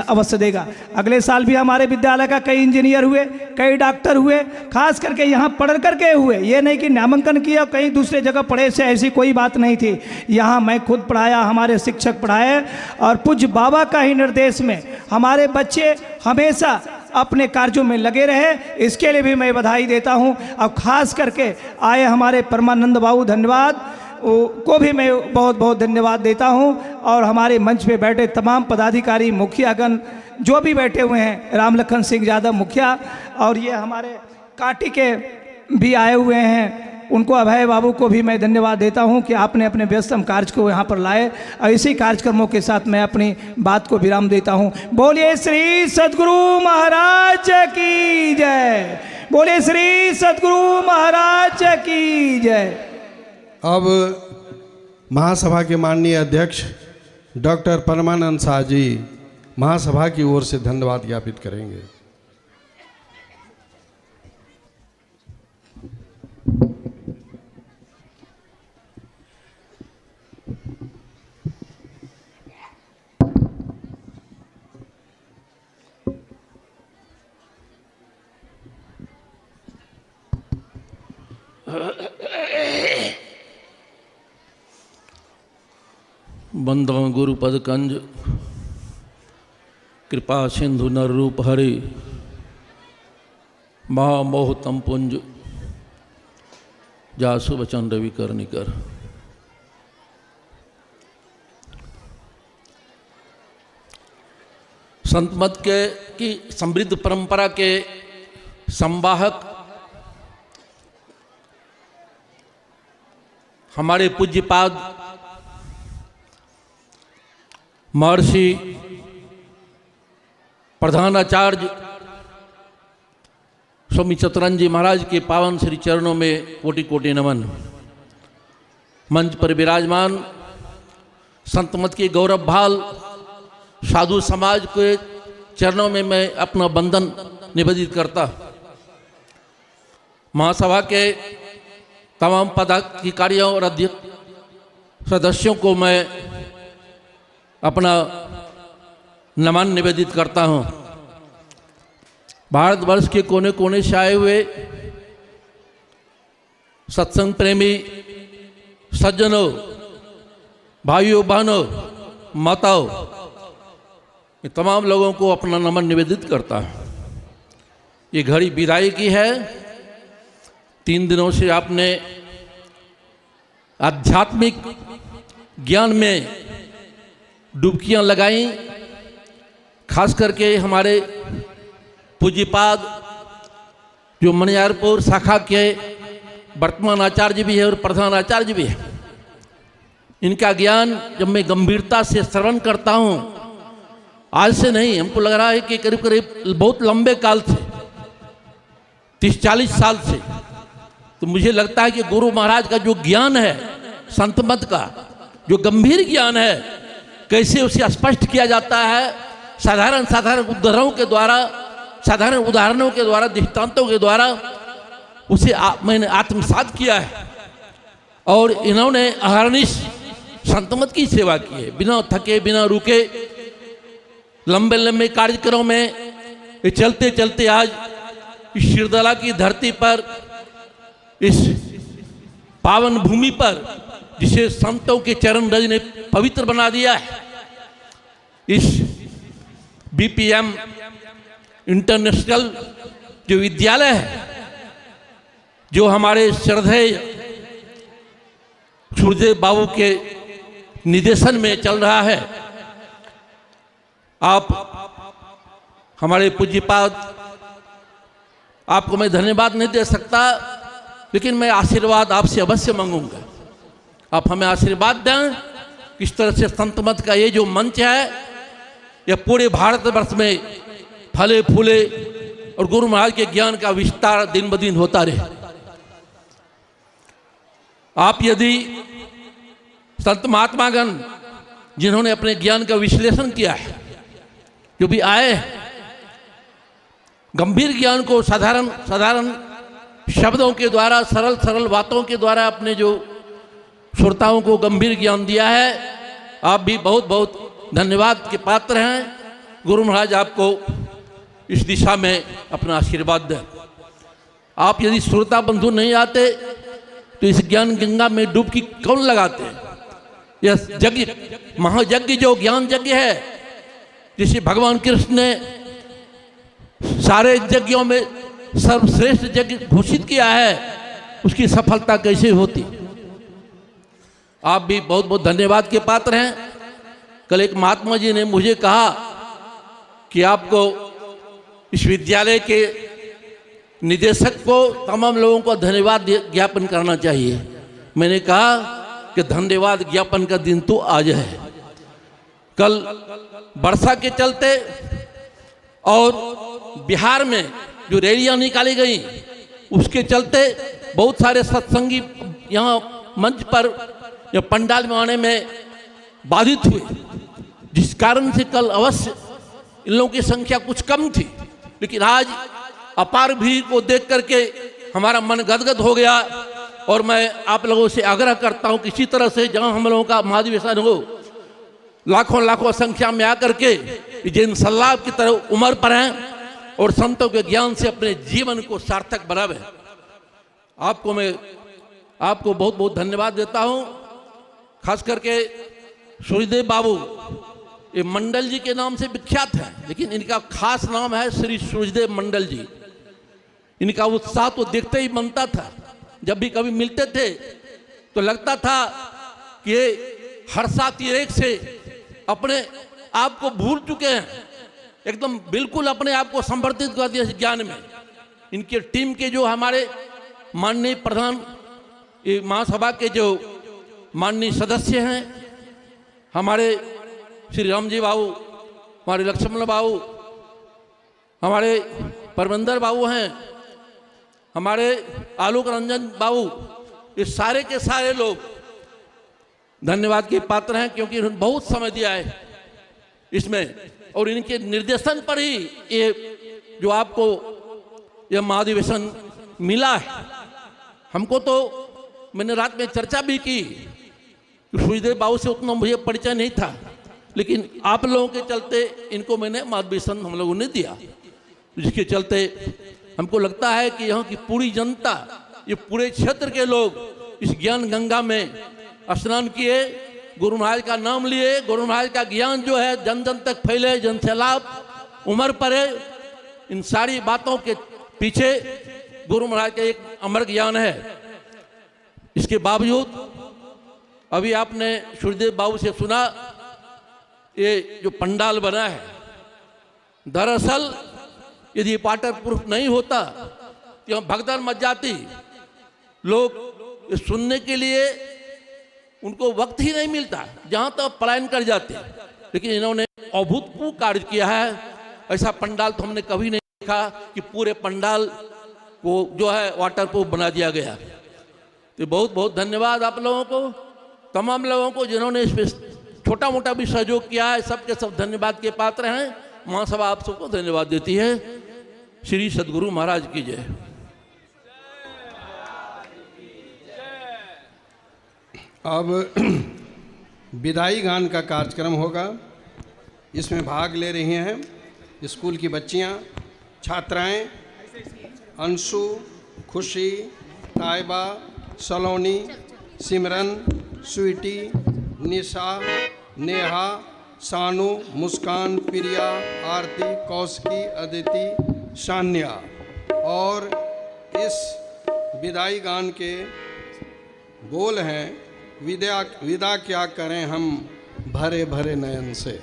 अवश्य देगा। अगले साल भी हमारे विद्यालय का कई इंजीनियर हुए, कई डॉक्टर हुए, खास करके यहाँ पढ़ करके हुए। ये नहीं कि नामांकन किया कहीं दूसरे जगह पढ़े से, ऐसी कोई बात नहीं थी। यहाँ मैं खुद पढ़ाया, हमारे शिक्षक पढ़ाए, और पूज्य बाबा का ही निर्देश में हमारे बच्चे हमेशा अपने कार्यों में लगे रहे, इसके लिए भी मैं बधाई देता हूं। अब खास करके आए हमारे परमानंद बाबू, धन्यवाद को भी मैं बहुत बहुत धन्यवाद देता हूं। और हमारे मंच पे बैठे तमाम पदाधिकारी, मुखियागण जो भी बैठे हुए हैं, राम लखन सिंह यादव मुखिया, और ये हमारे काटी के भी आए हुए हैं, उनको, अभय बाबू को भी मैं धन्यवाद देता हूं कि आपने अपने व्यस्तम कार्य को यहाँ पर लाए। और इसी कार्यक्रमों के साथ मैं अपनी बात को विराम देता हूं। बोलिए श्री सद्गुरु महाराज की जय, बोलिए श्री सद्गुरु महाराज की जय। अब महासभा के माननीय अध्यक्ष डॉक्टर परमानंद शाह जी महासभा की ओर से धन्यवाद ज्ञापित करेंगे। बंदो गुरुपद कंज कृपा सिंधु नर रूप हरि महामोह तम पुंज जासु वचन रवि करनिकर। संत मत के की समृद्ध परंपरा के संवाहक हमारे पूज्यपाद महर्षि प्रधानाचार्य स्वामी चित्तरंजन जी महाराज के पावन श्री चरणों में कोटि कोटि नमन। मंच पर विराजमान संत मत के गौरव भाल साधु समाज के चरणों में मैं अपना वंदन निवेदित करता। महासभा के तमाम पदाधिकारियों और अध्यक्ष सदस्यों को मैं अपना नमन निवेदित करता हूँ। भारतवर्ष के कोने कोने से आए हुए सत्संग प्रेमी सज्जनों, भाइयों बहनों, माताओं, ये तमाम लोगों को अपना नमन निवेदित करता हूँ। ये घड़ी विदाई की है। 3 दिनों से आपने आध्यात्मिक ज्ञान में डुबकियां लगाई। खास करके हमारे पूज्यपाद जो मनियारपुर शाखा के वर्तमान आचार्य भी है और प्रधान आचार्य भी है, इनका ज्ञान जब मैं गंभीरता से श्रवण करता हूँ, आज से नहीं, हमको लग रहा है कि करीब करीब बहुत लंबे काल से 30-40 साल से, तो मुझे लगता है कि गुरु महाराज का जो ज्ञान है, संत मत का जो गंभीर ज्ञान है, कैसे उसे स्पष्ट किया जाता है साधारण उदाहरणों के द्वारा, दृष्टांतों के द्वारा उसे मैंने आत्मसात किया है। और इन्होंने अहर्निश संत मत की सेवा की है, बिना थके बिना रुके लंबे लंबे कार्यक्रमों में ये चलते चलते आज इस शिरदला की धरती पर, इस पावन भूमि पर, जिसे संतों के चरण रज ने पवित्र बना दिया है, इस बीपीएम इंटरनेशनल जो विद्यालय है, जो हमारे श्रद्धेय सूरदेव बाबू के निर्देशन में चल रहा है। आप हमारे पूज्यपाद, आपको मैं धन्यवाद नहीं दे सकता, लेकिन मैं आशीर्वाद आपसे अवश्य मांगूंगा। आप हमें आशीर्वाद दें। इस तरह से संत मत का ये जो मंच है, यह पूरे भारतवर्ष में फले फूले और गुरु महाराज के ज्ञान का विस्तार दिन ब दिन होता रहे। आप यदि संत महात्मागण जिन्होंने अपने ज्ञान का विश्लेषण किया है, जो भी आए हैं, गंभीर ज्ञान को साधारण शब्दों के द्वारा, सरल बातों के द्वारा अपने जो श्रोताओं को गंभीर ज्ञान दिया है, आप भी बहुत बहुत धन्यवाद के पात्र हैं। गुरु महाराज आपको इस दिशा में अपना आशीर्वाद दें। आप यदि श्रोता बंधु नहीं आते तो इस ज्ञान गंगा में डुबकी कौन लगाते? यह यज्ञ, महायज्ञ जो ज्ञान यज्ञ है, जिसे भगवान कृष्ण ने सारे यज्ञों में सर्वश्रेष्ठ यज्ञ घोषित किया है, उसकी सफलता कैसे होती? आप भी बहुत बहुत धन्यवाद के पात्र हैं। कल एक महात्मा जी ने मुझे कहा कि आपको इस विद्यालय के निदेशक को, तमाम लोगों को धन्यवाद ज्ञापन करना चाहिए। मैंने कहा कि धन्यवाद ज्ञापन का दिन तो आज है। कल वर्षा के चलते और बिहार में जो रैलियां निकाली गई, उसके चलते बहुत सारे सत्संगी यहाँ मंच पर या पंडाल में आने में बाधित हुए, जिस कारण से कल अवश्य इन लोगों की संख्या कुछ कम थी, लेकिन आज अपार भीड़ को देख करके हमारा मन गदगद हो गया। और मैं आप लोगों से आग्रह करता हूं कि इसी तरह से जहां हम लोगों का महाधिवेशन हो, लाखों संख्या में आकर के जिन सलाह की तरह उम्र पर हैं और संतों के ज्ञान से अपने जीवन को सार्थक बनावे। आपको बहुत बहुत धन्यवाद देता हूं। खास करके सूर्यदेव बाबू ये मंडल जी के नाम से विख्यात है, लेकिन इनका खास नाम है श्री सूर्यदेव मंडल जी। इनका उत्साह तो देखते ही बनता था। जब भी कभी मिलते थे तो लगता था कि ये हर साथ एक से अपने आप को भूल चुके हैं, एकदम बिल्कुल अपने आप को संवर्धित कर दिया ज्ञान में। इनके टीम के जो हमारे माननीय प्रधान महासभा के जो माननीय सदस्य हैं, हमारे श्री राम जी बाबू, हमारे लक्ष्मण बाबू, हमारे परमंदर बाबू हैं, हमारे आलोक रंजन बाबू, ये सारे के सारे लोग धन्यवाद के पात्र हैं, क्योंकि इन्होंने बहुत समय दिया है इसमें, और इनके निर्देशन पर ही ये जो आपको यह महाधिवेशन मिला है। हमको तो मैंने रात में चर्चा भी की कि सूर्यदेव बाबू से उतना मुझे परिचय नहीं था, लेकिन आप लोगों के चलते इनको मैंने महाधिवेशन हम लोगों ने दिया, जिसके चलते हमको लगता है कि यहाँ की पूरी जनता, ये पूरे क्षेत्र के लोग इस ज्ञान गंगा में स्नान किए, गुरु महाराज का नाम लिए, गुरु महाराज का ज्ञान जो है जन जन तक फैले, जन से लाभ उम्र पड़े। इन सारी बातों के पीछे गुरु महाराज का एक अमर ज्ञान है। इसके बावजूद अभी आपने सूर्यदेव बाबू से सुना, ये जो पंडाल बना है, दरअसल यदि वाटर प्रूफ नहीं होता तो यहाँ भगदड़ मच जाती, लोग सुनने के लिए उनको वक्त ही नहीं मिलता, जहाँ तक पलायन कर जाते। लेकिन इन्होंने अभूतपूर्व कार्य किया है। ऐसा पंडाल तो हमने कभी नहीं देखा कि पूरे पंडाल को जो है वाटर प्रूफ बना दिया गया। तो बहुत बहुत धन्यवाद आप लोगों को, तमाम लोगों को जिन्होंने इस छोटा मोटा भी सहयोग किया है, सबके सब धन्यवाद के पात्र हैं। महासभा आप सबको धन्यवाद देती है। श्री सद्गुरु महाराज की जय। अब विदाई गान का कार्यक्रम होगा। इसमें भाग ले रही हैं स्कूल की बच्चियां, छात्राएं अंशु, खुशी, ताइबा, सलोनी, सिमरन, स्वीटी, निशा, नेहा, सानू, मुस्कान, प्रिया, आरती, कौशिकी, अदिति, शान्या। और इस विदाई गान के बोल हैं, विदा क्या करें हम भरे भरे नयन से।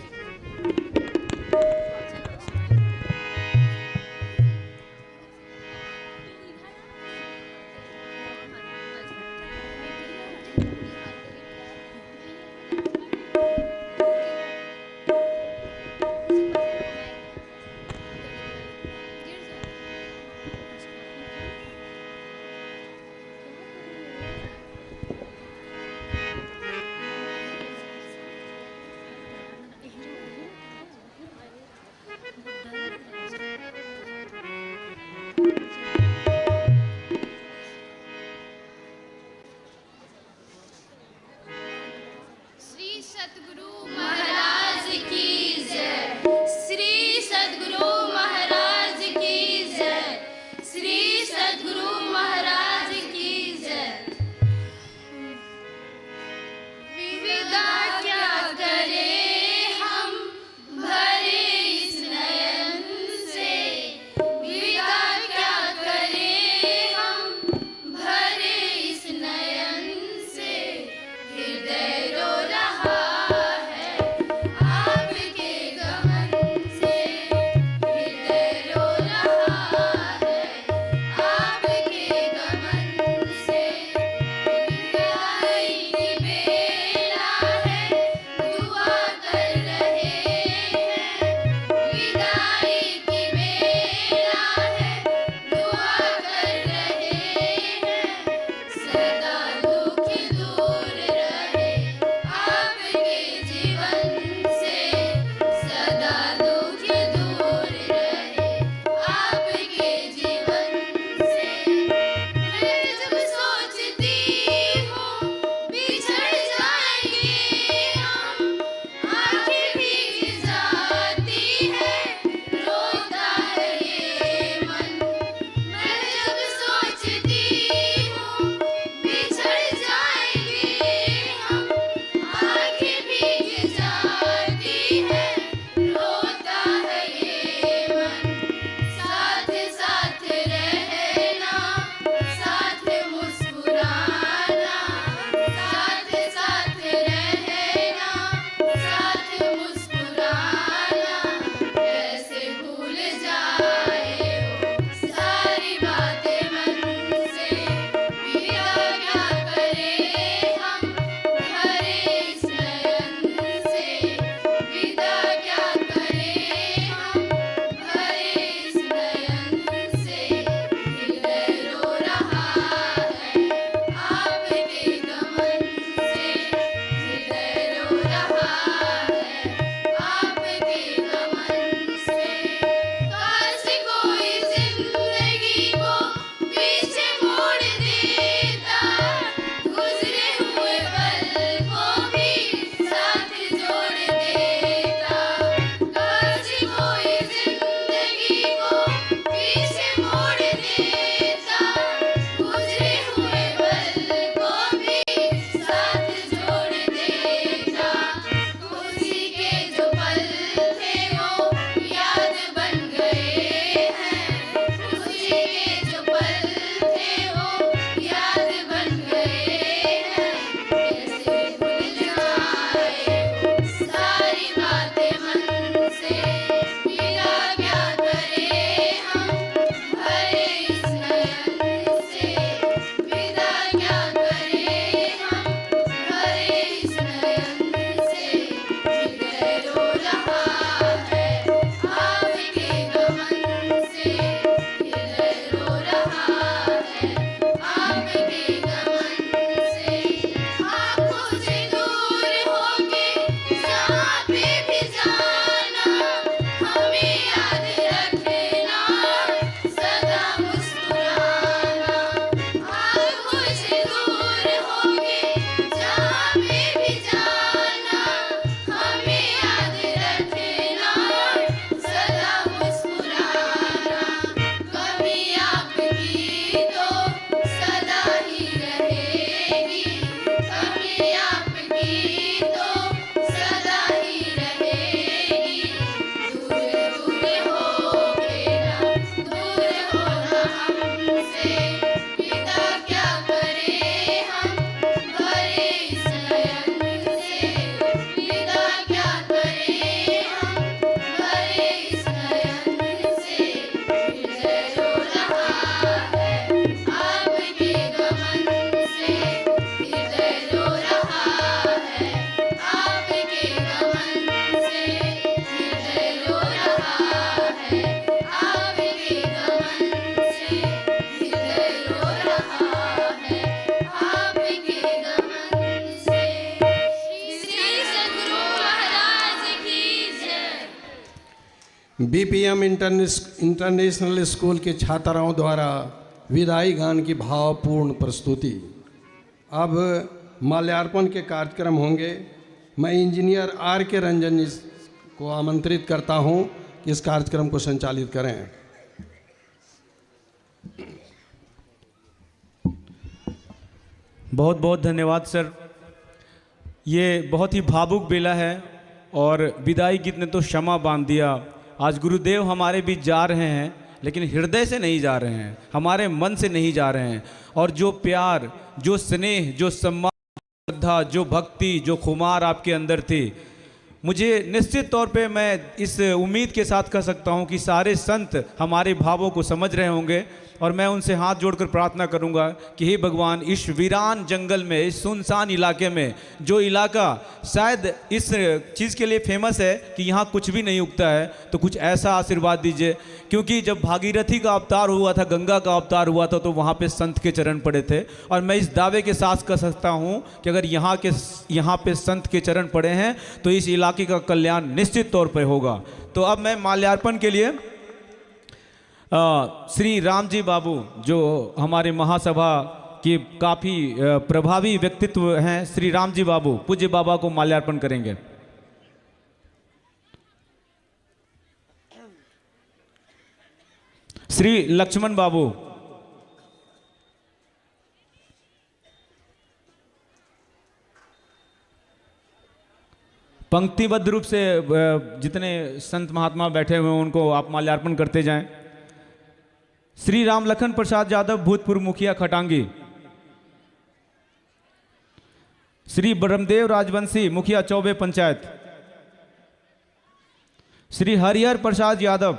बीपीएम इंटरनेशनल स्कूल के छात्राओं द्वारा विदाई गान की भावपूर्ण प्रस्तुति। अब माल्यार्पण के कार्यक्रम होंगे। मैं इंजीनियर आर के रंजन जी को आमंत्रित करता हूं कि इस कार्यक्रम को संचालित करें। बहुत बहुत धन्यवाद सर। ये बहुत ही भावुक बेला है और विदाई गीत ने तो क्षमा बांध दिया। आज गुरुदेव हमारे बीच जा रहे हैं, लेकिन हृदय से नहीं जा रहे हैं, हमारे मन से नहीं जा रहे हैं। और जो प्यार, जो स्नेह, जो सम्मान, श्रद्धा, जो भक्ति, जो खुमार आपके अंदर थी, मुझे निश्चित तौर पे मैं इस उम्मीद के साथ कह सकता हूँ कि सारे संत हमारे भावों को समझ रहे होंगे। और मैं उनसे हाथ जोड़कर प्रार्थना करूंगा कि हे भगवान, इस वीरान जंगल में, इस सुनसान इलाके में, जो इलाका शायद इस चीज़ के लिए फेमस है कि यहाँ कुछ भी नहीं उगता है, तो कुछ ऐसा आशीर्वाद दीजिए। क्योंकि जब भागीरथी का अवतार हुआ था, गंगा का अवतार हुआ था, तो वहाँ पे संत के चरण पड़े थे। और मैं इस दावे के साथ कह सकता हूँ कि अगर यहाँ पे संत के चरण पड़े हैं तो इस इलाके का कल्याण निश्चित तौर पर होगा। तो अब मैं माल्यार्पण के लिए श्री राम जी बाबू, जो हमारे महासभा के काफ़ी प्रभावी व्यक्तित्व हैं, श्री राम जी बाबू पूज्य बाबा को माल्यार्पण करेंगे। श्री लक्ष्मण बाबू, पंक्तिबद्ध रूप से जितने संत महात्मा बैठे हुए हैं उनको आप माल्यार्पण करते जाएं। श्री राम लखन प्रसाद यादव, भूतपूर्व मुखिया खटांगी। श्री ब्रह्मदेव राजवंशी, मुखिया चौबे पंचायत। श्री हरिहर प्रसाद यादव,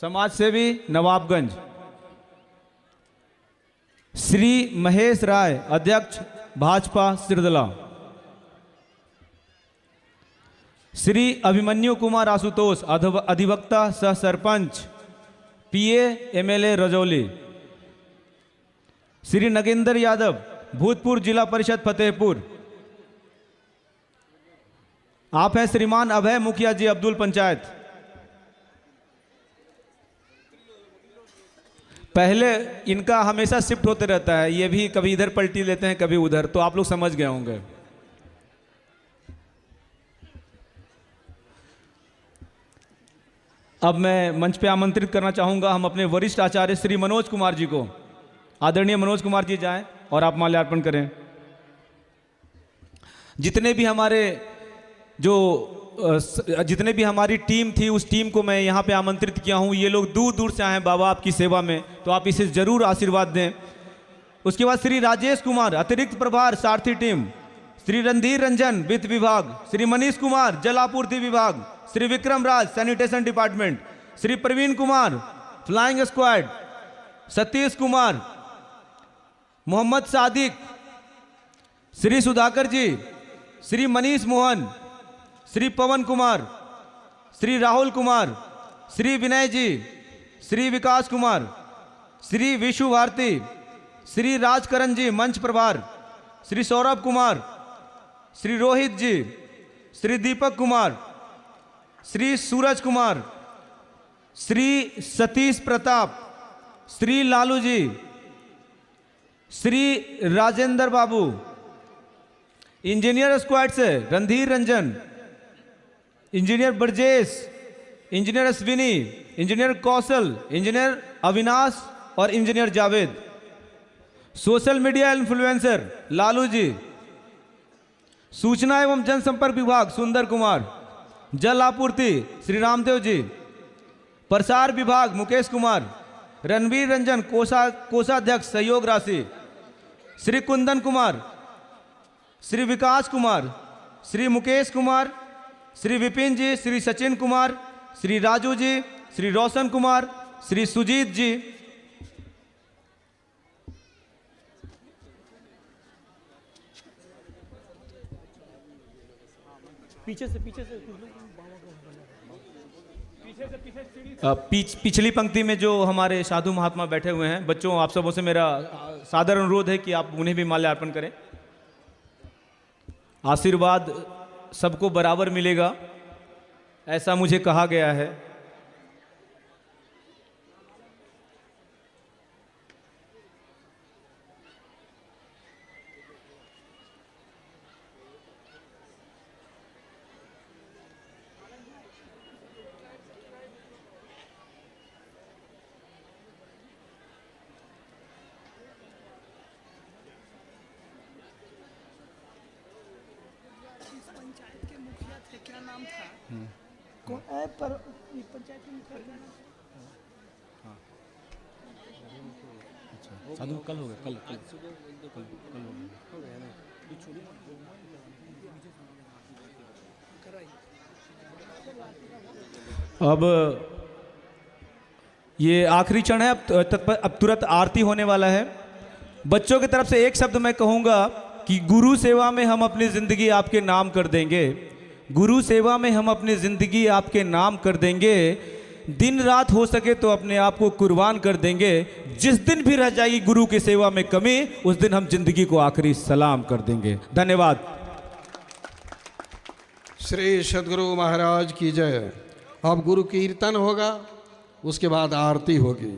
समाज सेवी, नवाबगंज। श्री महेश राय, अध्यक्ष भाजपा सिरदला। श्री अभिमन्यु कुमार आशुतोष, अधिवक्ता सह सरपंच, पीए, एमएलए रजौली। श्री नगेंद्र यादव, भूतपूर्व जिला परिषद फतेहपुर। आप हैं श्रीमान अभय मुखिया जी, अब्दुल पंचायत। पहले इनका हमेशा शिफ्ट होते रहता है, ये भी कभी इधर पलटी लेते हैं, कभी उधर, तो आप लोग समझ गए होंगे। अब मैं मंच पे आमंत्रित करना चाहूँगा हम अपने वरिष्ठ आचार्य श्री मनोज कुमार जी को। आदरणीय मनोज कुमार जी जाएं और आप माल्यार्पण करें। जितने भी हमारी टीम थी, उस टीम को मैं यहाँ पे आमंत्रित किया हूँ। ये लोग दूर दूर से आए हैं बाबा आपकी सेवा में, तो आप इसे ज़रूर आशीर्वाद दें। उसके बाद श्री राजेश कुमार, अतिरिक्त प्रभार सारथी टीम। श्री रणधीर रंजन, वित्त विभाग। श्री मनीष कुमार, जल आपूर्ति विभाग। Shri Vikram Raj, sanitation department. Shri Praveen Kumar, flying squad. Satish Kumar, Mohammad Sadiq. Shri Sudhakar ji, Shri Manish Mohan, Shri Pawan Kumar, Shri Rahul Kumar, Shri Vinay ji, Shri Vikas Kumar, Shri Vishu Bharti, Shri Rajkaran ji, मंच प्रभार। श्री सौरभ कुमार, श्री रोहित जी, श्री दीपक कुमार, श्री सूरज कुमार, श्री सतीश प्रताप, श्री लालू जी, श्री राजेंद्र बाबू। इंजीनियर स्क्वाड से Randhir Ranjan, engineer Brajesh, engineer Ashwini, engineer Kaushal, engineer Avinash और engineer Javed. Social media influencer Lalu ji. सूचना एवं जनसंपर्क विभाग सुंदर कुमार। जल आपूर्ति श्री रामदेव जी। प्रसार विभाग मुकेश कुमार। रणवीर रंजन, कोषाध्यक्ष, सहयोग राशि। श्री कुंदन कुमार, श्री विकास कुमार, श्री मुकेश कुमार, श्री विपिन जी, श्री सचिन कुमार, श्री राजू जी, श्री रोशन कुमार, श्री सुजीत जी। पिछली पंक्ति में जो हमारे साधु महात्मा बैठे हुए हैं, बच्चों आप सबों से मेरा सादर अनुरोध है कि आप उन्हें भी माल्यार्पण करें। आशीर्वाद सबको बराबर मिलेगा, ऐसा मुझे कहा गया है। पंचायत के मुखिया थे, क्या नाम था? कौन पर पंचायत के मुखिया क्या नाम था? साधु कल हो गया, कल अब ये आखिरी क्षण है, अब तुरंत आरती होने वाला है। बच्चों की तरफ से एक शब्द मैं कहूँगा कि गुरु सेवा में हम अपनी ज़िंदगी आपके नाम कर देंगे। गुरु सेवा में हम अपनी ज़िंदगी आपके नाम कर देंगे। दिन रात हो सके तो अपने आप को कुर्बान कर देंगे। जिस दिन भी रह जाएगी गुरु की सेवा में कमी, उस दिन हम जिंदगी को आखिरी सलाम कर देंगे। धन्यवाद। श्री सद्गुरु महाराज की जय। अब गुरु कीर्तन होगा, उसके बाद आरती होगी।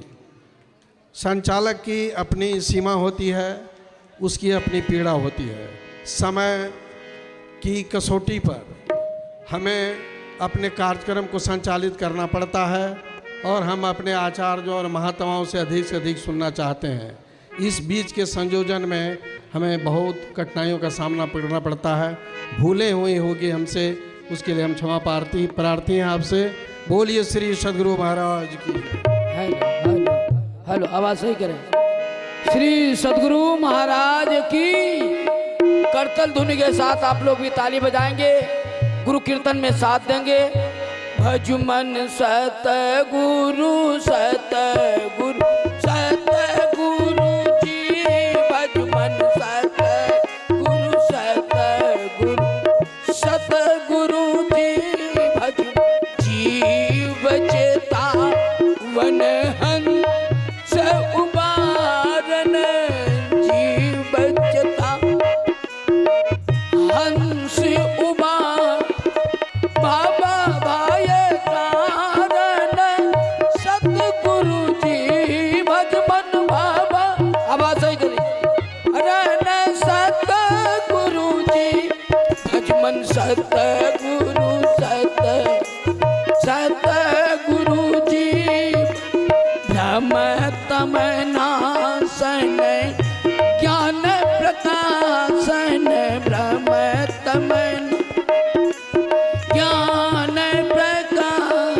संचालक की अपनी सीमा होती है, उसकी अपनी पीड़ा होती है। समय की कसौटी पर हमें अपने कार्यक्रम को संचालित करना पड़ता है और हम अपने आचार्यों और महात्माओं से अधिक सुनना चाहते हैं। इस बीच के संयोजन में हमें बहुत कठिनाइयों का सामना करना पड़ता है। भूलें हुई होगी हमसे, उसके लिए हम क्षमा प्रार्थी हैं आपसे। बोलिए श्री सद्गुरु महाराज की। हेलो, आवाज़ सही करें। श्री सद्गुरु महाराज की। करतल धुन के साथ आप लोग भी ताली बजाएंगे, गुरु कीर्तन में साथ देंगे। भजमन सतगुरु सतगुरु सतगुरु जी, भजमन सतगुरु सतगुरु सतगुरु जी, भज जीव चेता वन हंस उबारन, जीव चेता हंस उबार बाबा भाई कारण, सतगुरु जी भजमन बाबा। आवाज सही करिए। रन सतगुरु जी भजमन सतगुरु सतगुरु जी, भ्रम तम नाशन ज्ञान प्रकाशन, भ्रम तम ज्ञान प्रकाश,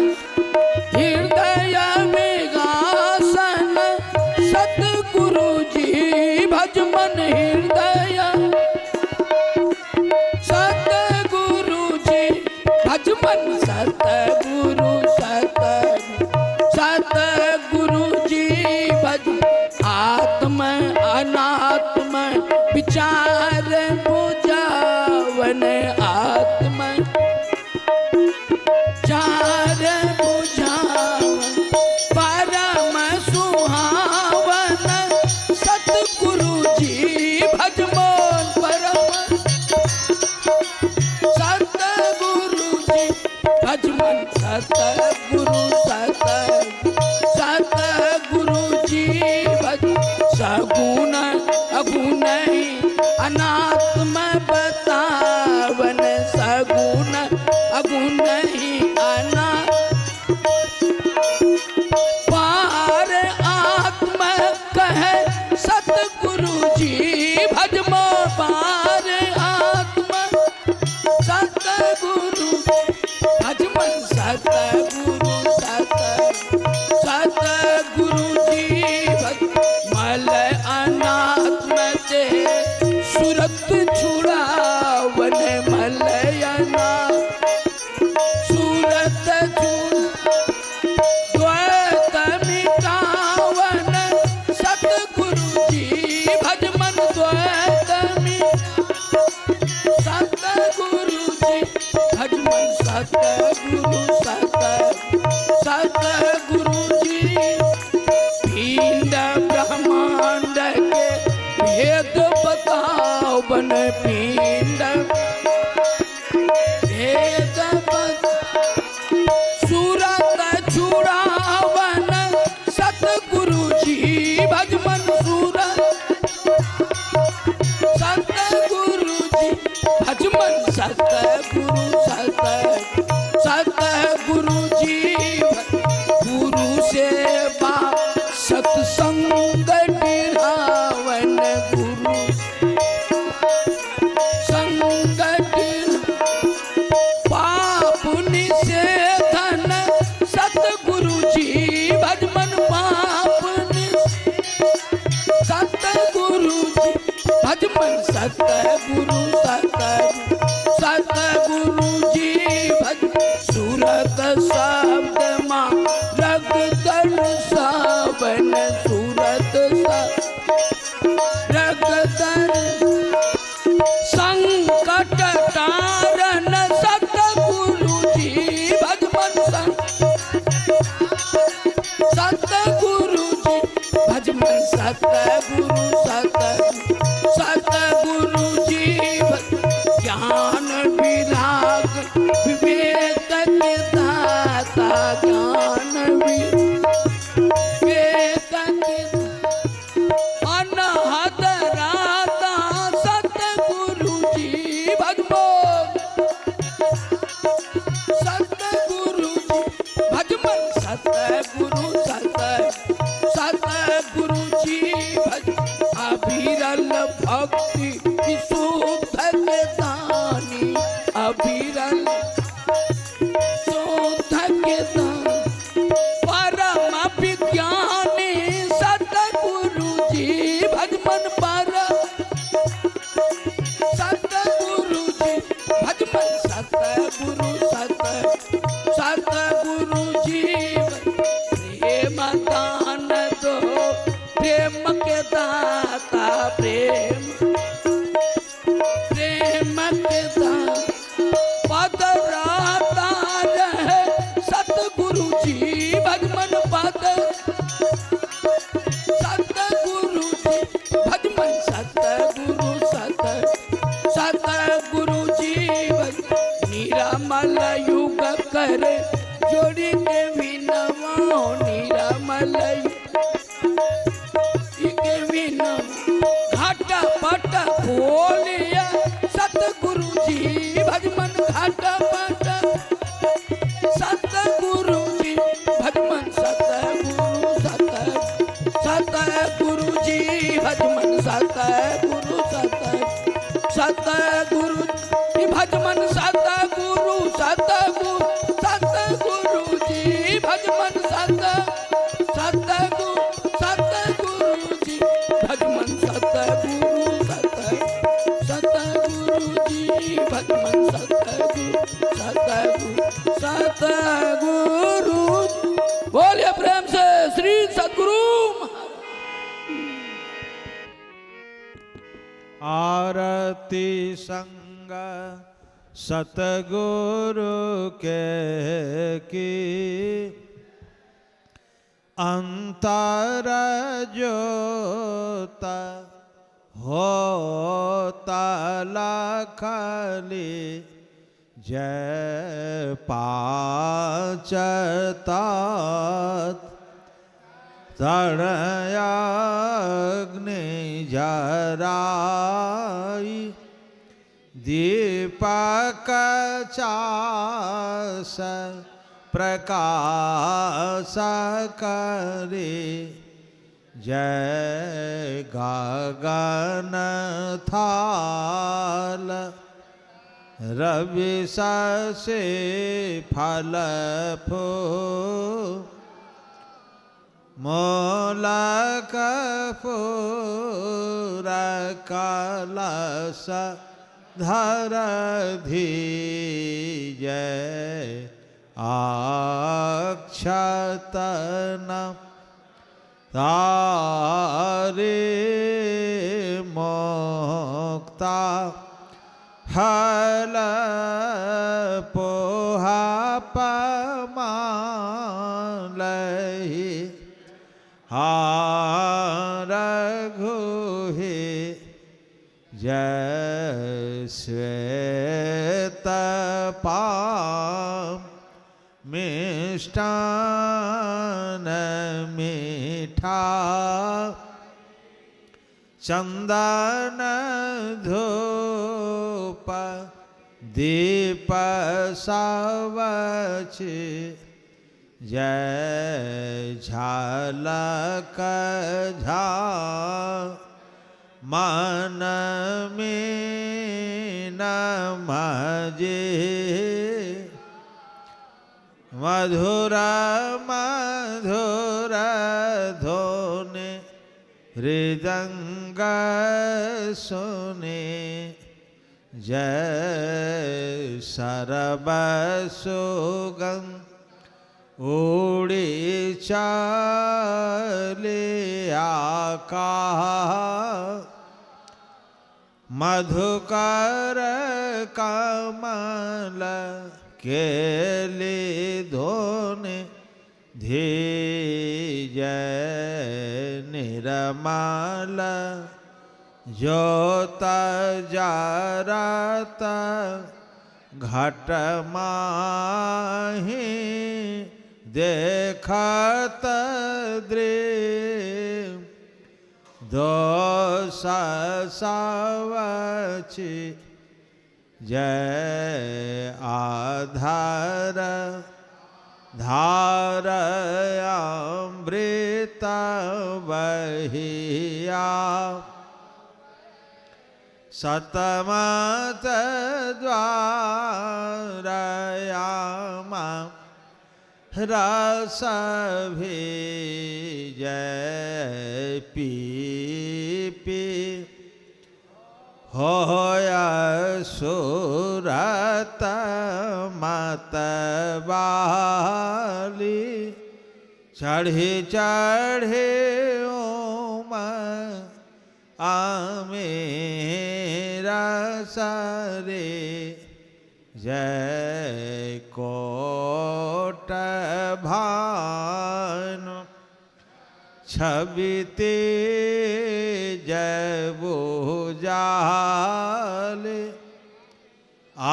हृदय विगासन, सतगुरु जी भजमन हृदय, सतगुरु जी भजमन सतगुरु सतगुरु जी भज आत्म अनात्म विचार बुझावन, आत्म चार बुझावन परम सुहावन, सतगुरु जी भजमन परम, सतगुरु जी भजमन सतगुरु सतगुरु जी भज सगुण अगुण अनात्म बतावन, सगुण अगुण अना पार आत्म कहे, सतगुरु जी भजमो पार आत्म, सतगुरु भजमन सतगुरु सतगुरु जी भज मल अनात्म ते सुरत छुड़ावन, मल अनात्म सूरत द्वैत मिटावन, सतगुरु जी भजमन द्वैत सतगुरु जी भजमन सतगुरु सतगुरु जी, पिंड ब्रह्मांड के भेद बताओ बन, पिंड भेद सूरत छुड़ावन, सतगुरु जी भजमन सूरत, सतगुरु जी भजमन सतगुरु सतगुरु जी, गुरु सेवा सत्संग निरावन, गुरु संग सतगुरु सतगुरु जी भज सूरत शब्द माँ रग दर सावन सूरत रग दर संकट तारन सतगुरु जी भज मन सतगुरु जी भज मन सतगुरु जी भज ज्ञान विराग विवेक के दाता ज्ञान विवेक के अनहद राता सतगुरु जी भज सतगुरु जी भज मन सतगुरु जी भज अभिरल भक्ति शुद्ध के दानी अभिरल शुद्ध के दानी परम विज्ञानी सतगुरु जी भज मन पर सतगुरु जी भज मन सतगुरु जी प्रेम दान दो प्रेम के दाता प्रेम के दाता पद राता रहे सतगुरु जी भज मन पद सतगुरु जी भज मन सतगुरु जी भज निरामल युग कर जोड़ी के विनवा निरामल घाटा पाटा बोलिया सतगुरु जी भज मन घाटा पाटा सतगुरु जी भज मन सतगुरु जी भज मन सतगुरु जी भज मन सतगुरु जी भज मन सतगुरु जी भज मन सतगुरु जी भज मन सतगुरु बोलिए प्रेम से श्री सतगुरु आरती संग सतगुरु के की अंतर जोत होता लखली जय पाचतात तड़याग्नि जराई दीपक चास प्रकाश करे जय गगन थाल रवि से फल फो मोलक फूर कलश धर धीजय अक्षतन तारे मोक्ता हल पोहा पमालहि हार घुहे जय श्वेत पाम मिष्टान मीठा चंदन धूप दीप सवच जय झलक झा मन में नमजे मधुर मधुर धोने हृदंग सुने जय सर्वसुगम उड़ी चले आकाश मधुकर कमल केली धोने धीजय निर्मल ज्योत जारत घट माही देखत दृ दोष सवची जय आधार धार अमृत बहिया सतमत द्वारयामा रस भी जय पी पी होया सुरत मत बाली चढ़े चढ़े ओम आमेरा सारे जय कोट भानु छबिते जय बुझाले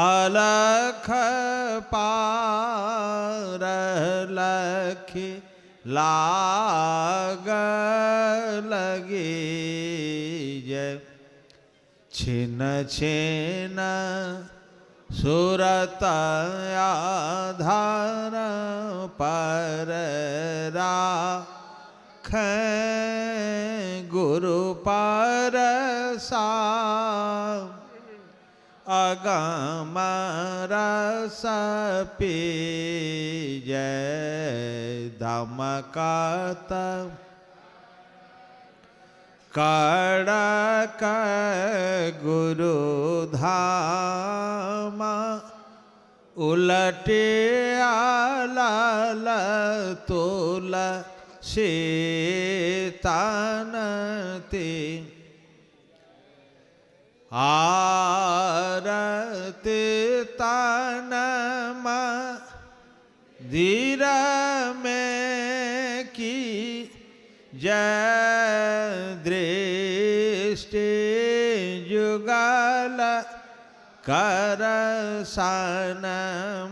अलख पार लखी लाग लगी जय छिन छिन सुरत आधार पर राख गुरु पर सा अगम रस पी जय दमकत कड़क गुरु धाम उलटे आलाल तुल शीतनती आरती तनम धीर में की जय दृष्टि जुगल कर सन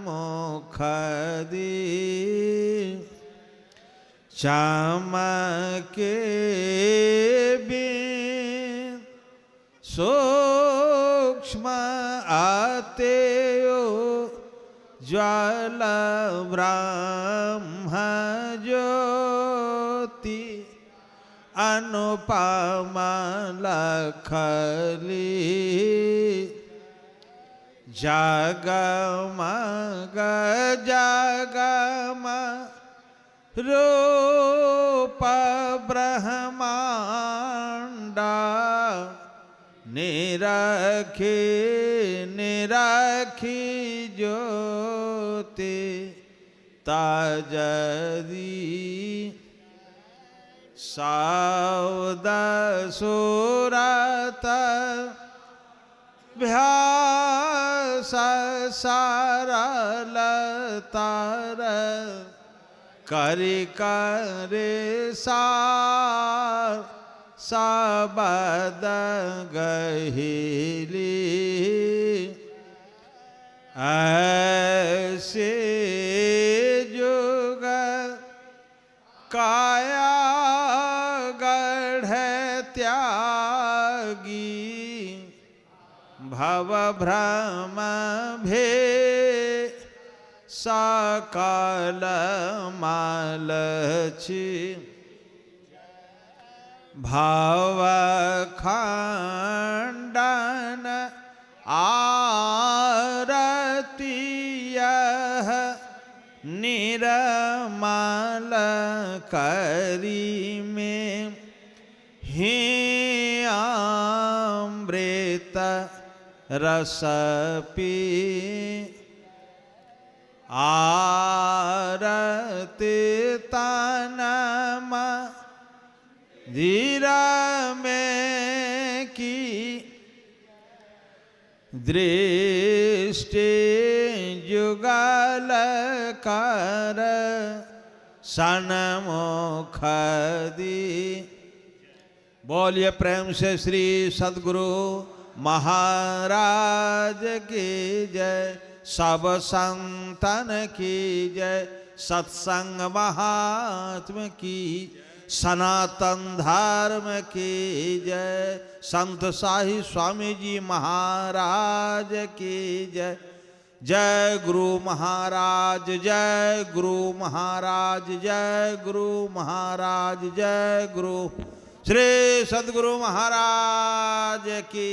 मुख दी चमके बिन सूक्ष्म आतेयो ज्वाल ब्रह्म ज्योति अनुपम लखली जगमग जगमग रूप ब्रह्मांडा निरखी निरखी ज्योति ताजदी सावद सुरत भ्यास सरल तर करि करे सार सबद गहिली ऐसे जुग काया गढ़ त्यागी भव भ्रम भे सकल मालची भाव खंडन आरतीय निरमल करी में ही अमृत रस पी आरती तनम धीरा में की दृष्टि जुगल कर सन्मुख दी। बोलिए प्रेम से श्री सद्गुरु महाराज की जय, सब संतन की जय, सत्संग महात्म की, सनातन धर्म की जय, संत साही स्वामी जी महाराज की जय। जय गुरु महाराज, जय गुरु महाराज, जय गुरु महाराज, जय गुरु श्री सद्गुरु महाराज की